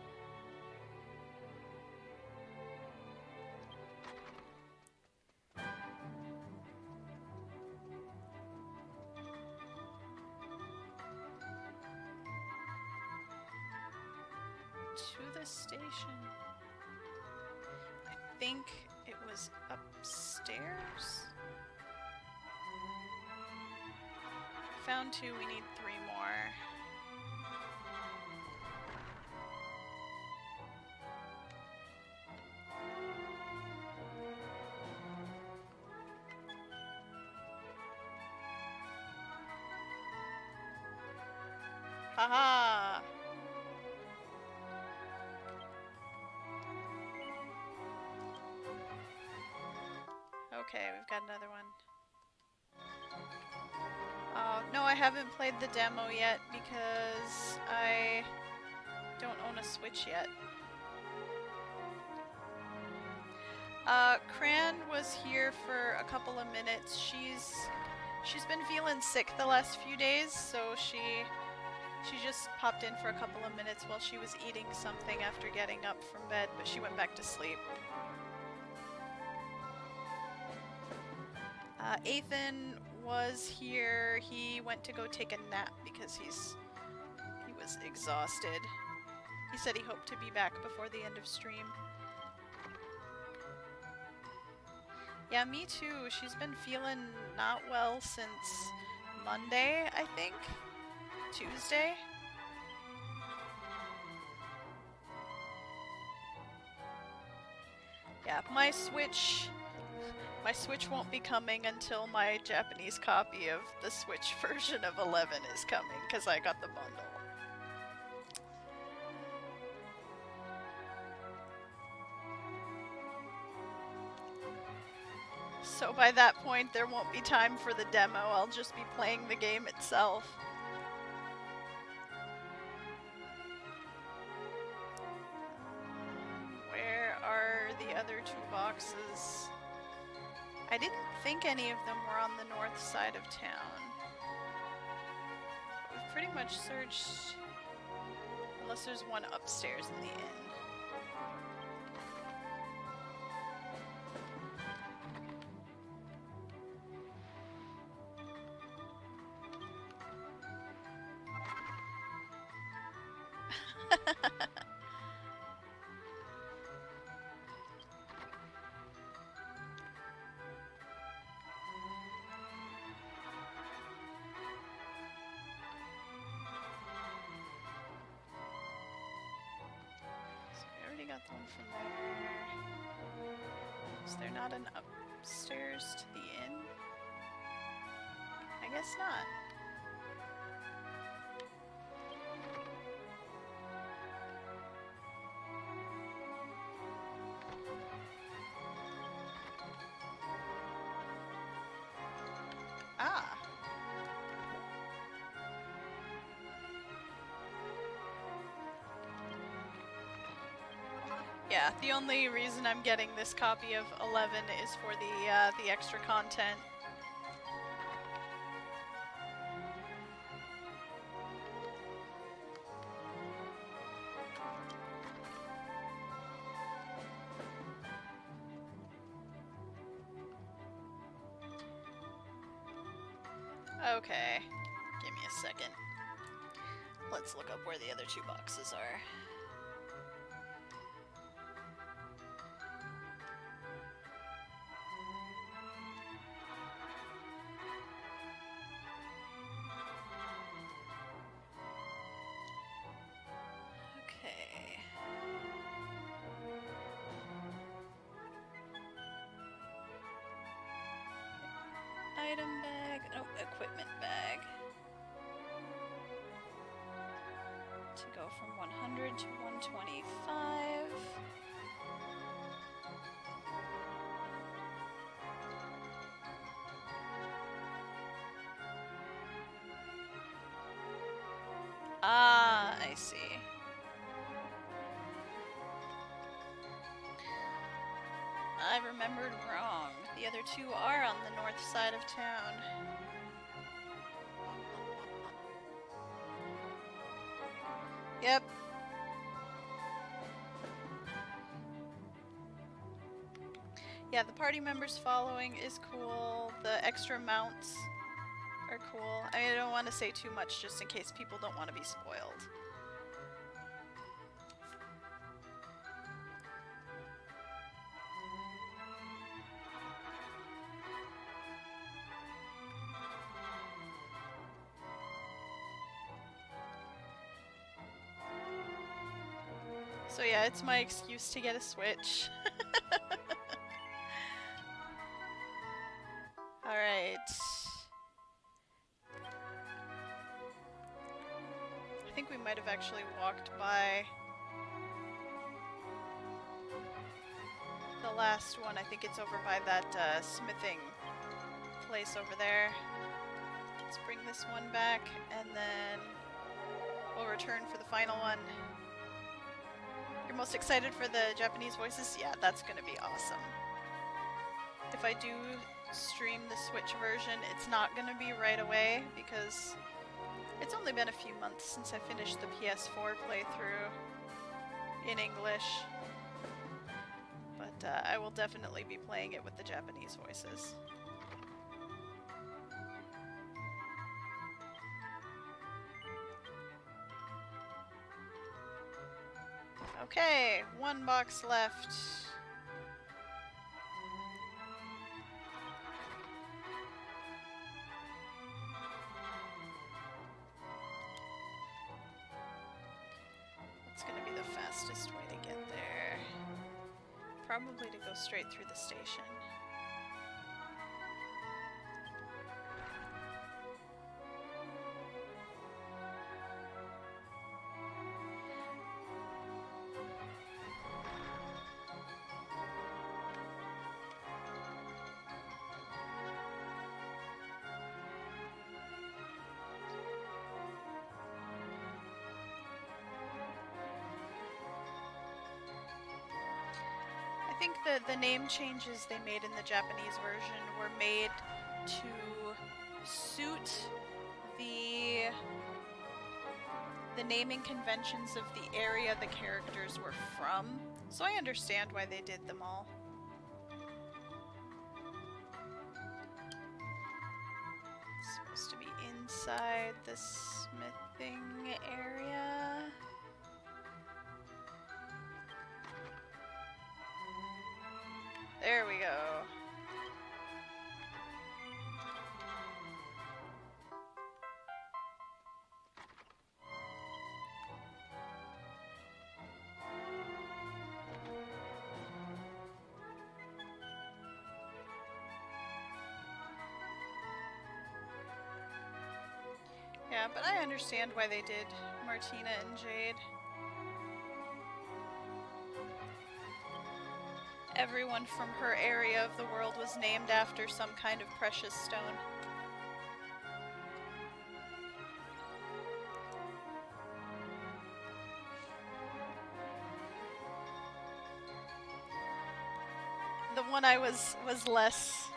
To the station. I think it was upstairs? Found 2, we need 3 more. Haha! Okay, we've got another one. No, I haven't played the demo yet because I don't own a Switch yet. Cran was here for a couple of minutes. She's been feeling sick the last few days, so she just popped in for a couple of minutes while she was eating something after getting up from bed, but she went back to sleep. Ethan was here. He went to go take a nap because he was exhausted. He said he hoped to be back before the end of stream. Yeah, me too. She's been feeling not well since Monday, I think. Tuesday. Yeah, my Switch won't be coming until my Japanese copy of the Switch version of 11 is coming, because I got the bundle. So by that point, there won't be time for the demo. I'll just be playing the game itself. Where are the other 2 boxes? I didn't think any of them were on the north side of town. We've pretty much searched, unless there's one upstairs in the inn. not the one from there. Is there not an upstairs to the inn? I guess not. Ah. Yeah, the only reason I'm getting this copy of 11 is for the extra content. Okay, give me a second. Let's look up where the other two boxes are. Okay. Item bag. Oh, equipment bag. To go from 100 to 125. Ah, I see. I remembered wrong. The other two are on the north side of town. Yep. Yeah, the party members following is cool. The extra mounts are cool. I don't want to say too much just in case people don't want to be spoiled. So yeah, it's my excuse to get a Switch. Alright. I think we might have actually walked by the last one. I think it's over by that smithing place over there. Let's bring this one back, and then we'll return for the final one. You're most excited for the Japanese voices? Yeah, that's gonna be awesome. If I do stream the Switch version, it's not gonna be right away because it's only been a few months since I finished the PS4 playthrough in English. But I will definitely be playing it with the Japanese voices. Okay, one box left. What's gonna be the fastest way to get there? Probably to go straight through the station. I think the name changes they made in the Japanese version were made to suit the naming conventions of the area the characters were from. So I understand why they did them all. It's supposed to be inside the smithing area. There we go. Yeah, but I understand why they did Martina and Jade. Everyone from her area of the world was named after some kind of precious stone. The one I was less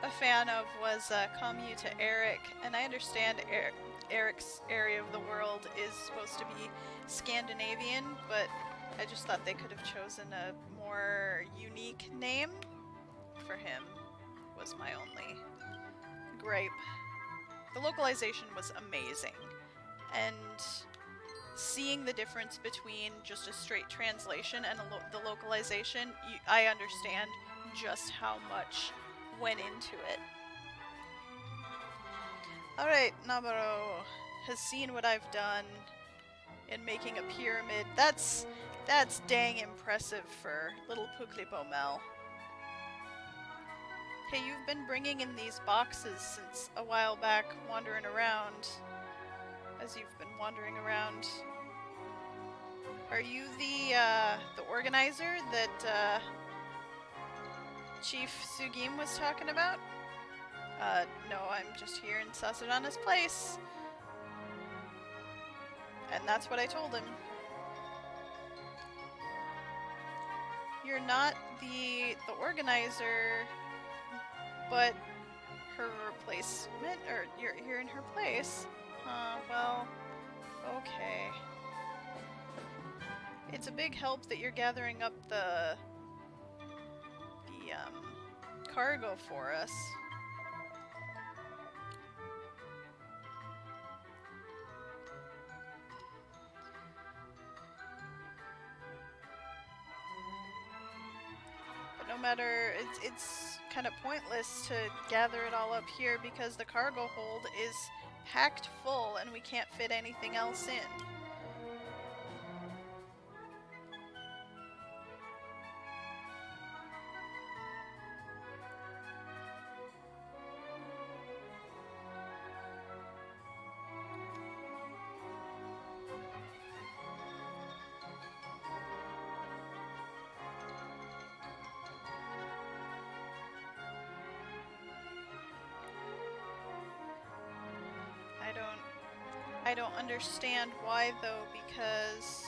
a fan of was Commune to Eric, and I understand Eric's area of the world is supposed to be Scandinavian, but I just thought they could have chosen a more unique name for him, was my only gripe. The localization was amazing, and seeing the difference between just a straight translation and the localization, I understand just how much went into it. Alright, Nabaro has seen what I've done in making a pyramid. That's dang impressive for little Puklipomel. Hey, you've been bringing in these boxes since a while back, wandering around. As you've been wandering around. Are you the organizer that Chief Sugim was talking about? No, I'm just here in Sasarana's place. And that's what I told him. You're not the organizer, but her replacement, or you're here in her place. Well, okay. It's a big help that you're gathering up the cargo for us. But no matter, it's kind of pointless to gather it all up here because the cargo hold is packed full and we can't fit anything else in. I don't understand why though, because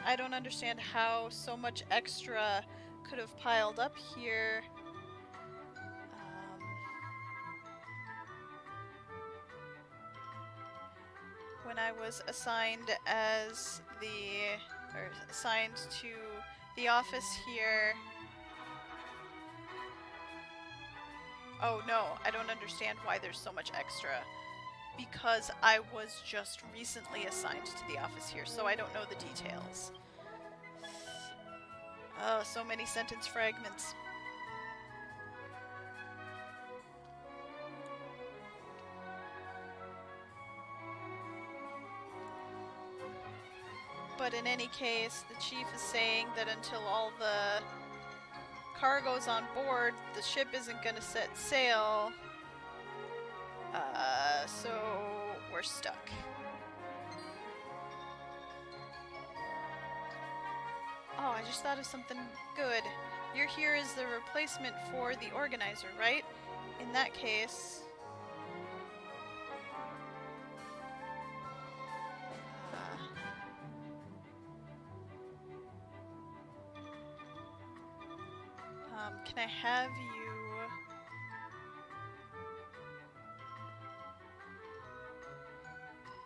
I don't understand how so much extra could have piled up here. When I was assigned assigned to the office here. Oh no, I don't understand why there's so much extra. Because I was just recently assigned to the office here, so I don't know the details. Oh, so many sentence fragments. But in any case, the chief is saying that until all the cargo's on board, the ship isn't gonna set sail. So we're stuck. Oh, I just thought of something good. You're here as the replacement for the organizer, right? In that case... can I have you...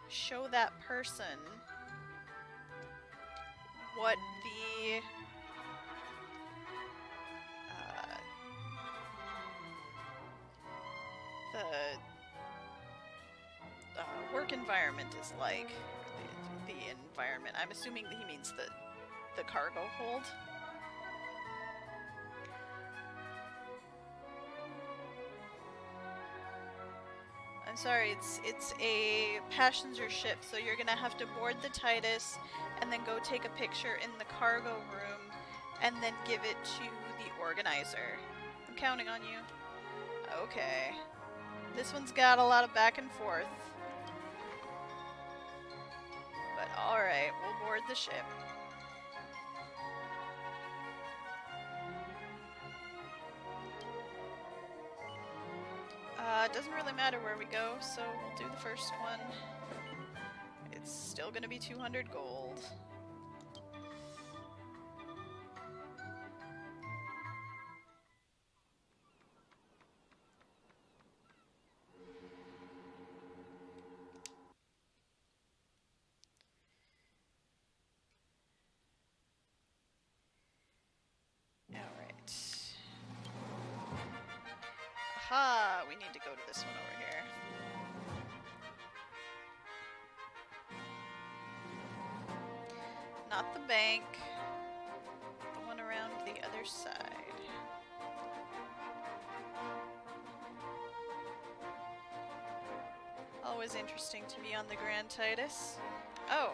show that person what the work environment is like, the environment. I'm assuming that he means the cargo hold. sorry, it's a passenger ship, so you're gonna have to board the Titus and then go take a picture in the cargo room and then give it to the organizer. I'm counting on you. Okay. This one's got a lot of back and forth. But alright, we'll board the ship. It doesn't really matter where we go, so we'll do the first one. It's still gonna be 200 gold. Alright. Aha! We need to go to this one over here. Not the bank. The one around the other side. Always interesting to be on the Grand Titus. Oh.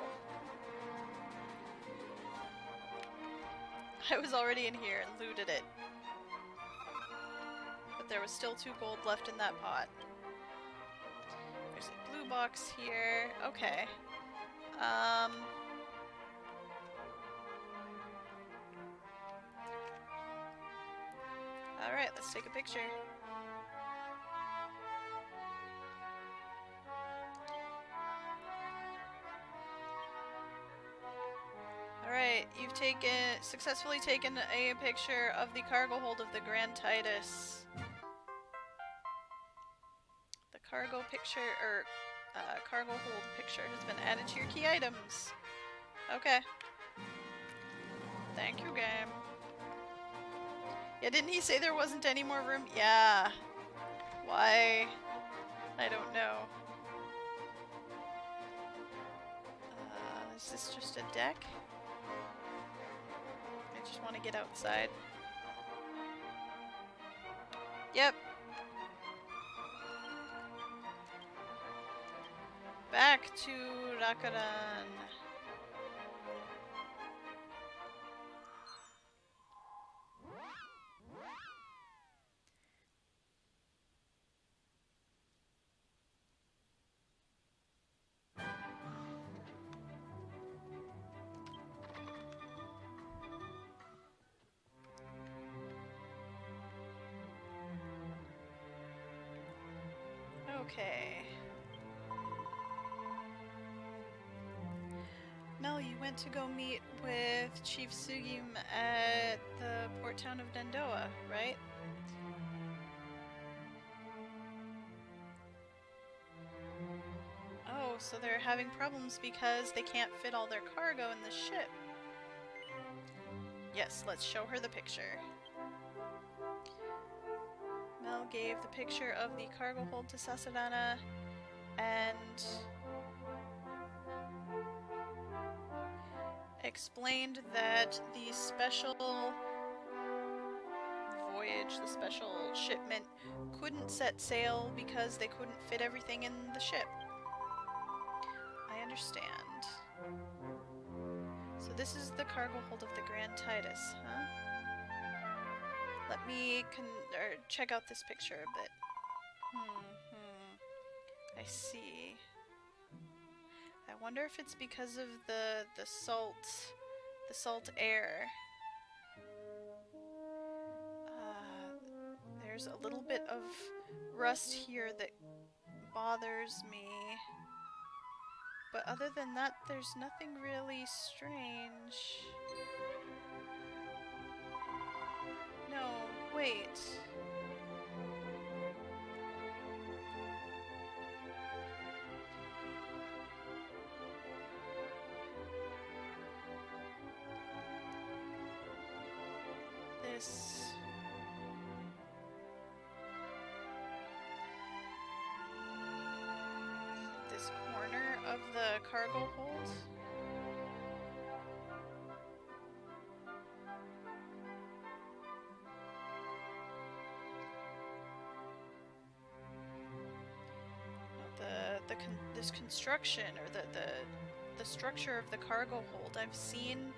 I was already in here and looted it. But there was still 2 gold left in that pot. There's a blue box here. Okay. Alright, let's take a picture. Alright, you've successfully taken a picture of the cargo hold of the Grand Titus. The cargo picture, or cargo hold picture has been added to your key items. Okay. Thank you, game. Yeah, didn't he say there wasn't any more room? Yeah. Why? I don't know. Is this just a deck? I just want to get outside. Yep. Back to Rakaran. Okay. Mel, you went to go meet with Chief Sugim at the port town of Dandoa, right? Oh, so they're having problems because they can't fit all their cargo in the ship. Yes, let's show her the picture. Mel gave the picture of the cargo hold to Sasadana and explained that the special voyage, the special shipment, couldn't set sail because they couldn't fit everything in the ship. I understand. So this is the cargo hold of the Grand Titus, huh? Let me check out this picture a bit. I see. I wonder if it's because of the salt air. There's a little bit of rust here that bothers me. But other than that, there's nothing really strange. No, wait. This corner of the cargo hold. this construction or the structure of the cargo hold. I've seen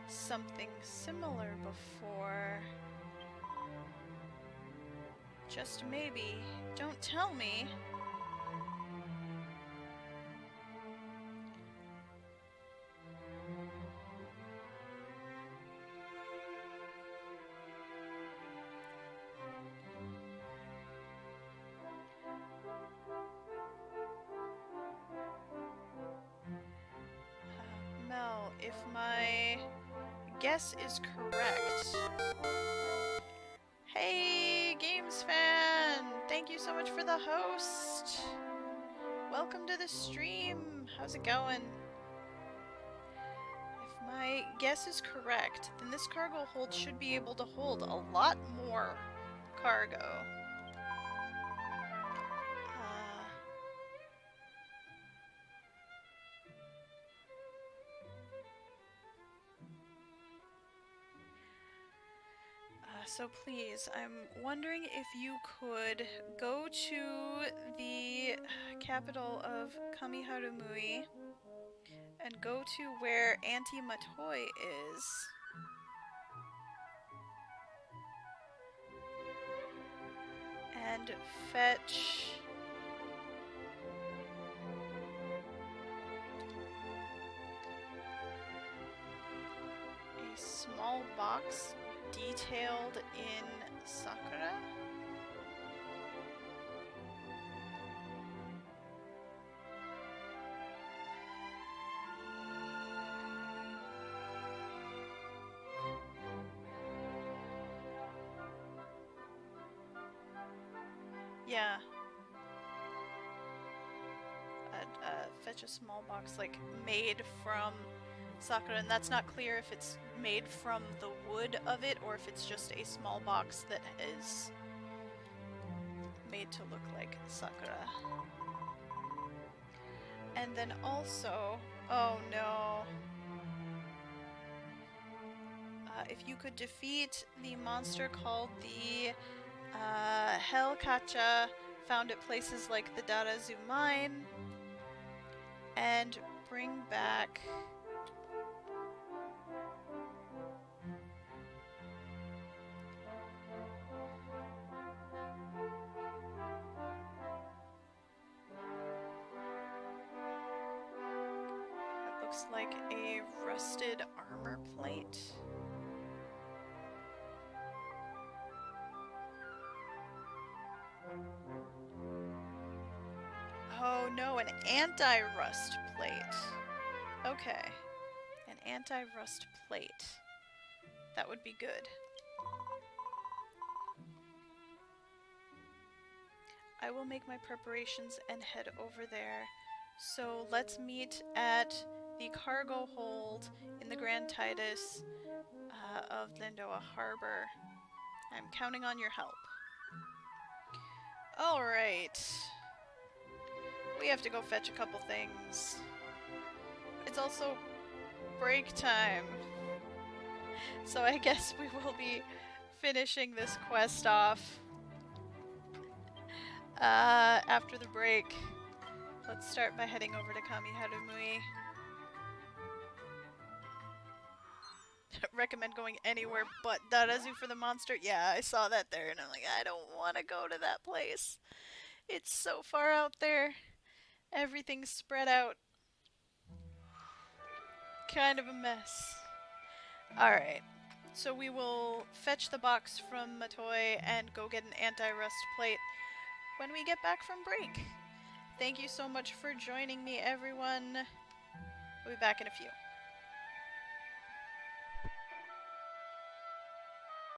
something similar before. Just maybe. Don't tell me. Mel, if my guess is correct. Hey, Games Fan! Thank you so much for the host! Welcome to the stream! How's it going? If my guess is correct, then this cargo hold should be able to hold a lot more cargo. So please, I'm wondering if you could go to the capital of Kamiharumui and go to where Auntie Matoi is. And fetch a small box detailed in sakura. Yeah. Fetch a small box, like, made from sakura, and that's not clear if it's made from the wood of it or if it's just a small box that is made to look like sakura. And then also, oh no, if you could defeat the monster called the Hell Kacha, found at places like the Darazu Mine, and bring back what looks like a rusted armor plate. Oh no, an anti-rust plate. Okay. An anti-rust plate. That would be good. I will make my preparations and head over there. So let's meet at the cargo hold in the Grand Titus of Lindoa Harbor. I'm counting on your help. Alright. We have to go fetch a couple things. It's also break time. So I guess we will be finishing this quest off after the break. Let's start by heading over to Kamiharumui. Recommend going anywhere but Darazu for the monster. Yeah, I saw that there and I'm like, I don't want to go to that place. It's so far out there. Everything's spread out. Kind of a mess. Alright, so we will fetch the box from Matoi and go get an anti-rust plate when we get back from break. Thank you so much for joining me, everyone. We'll be back in a few.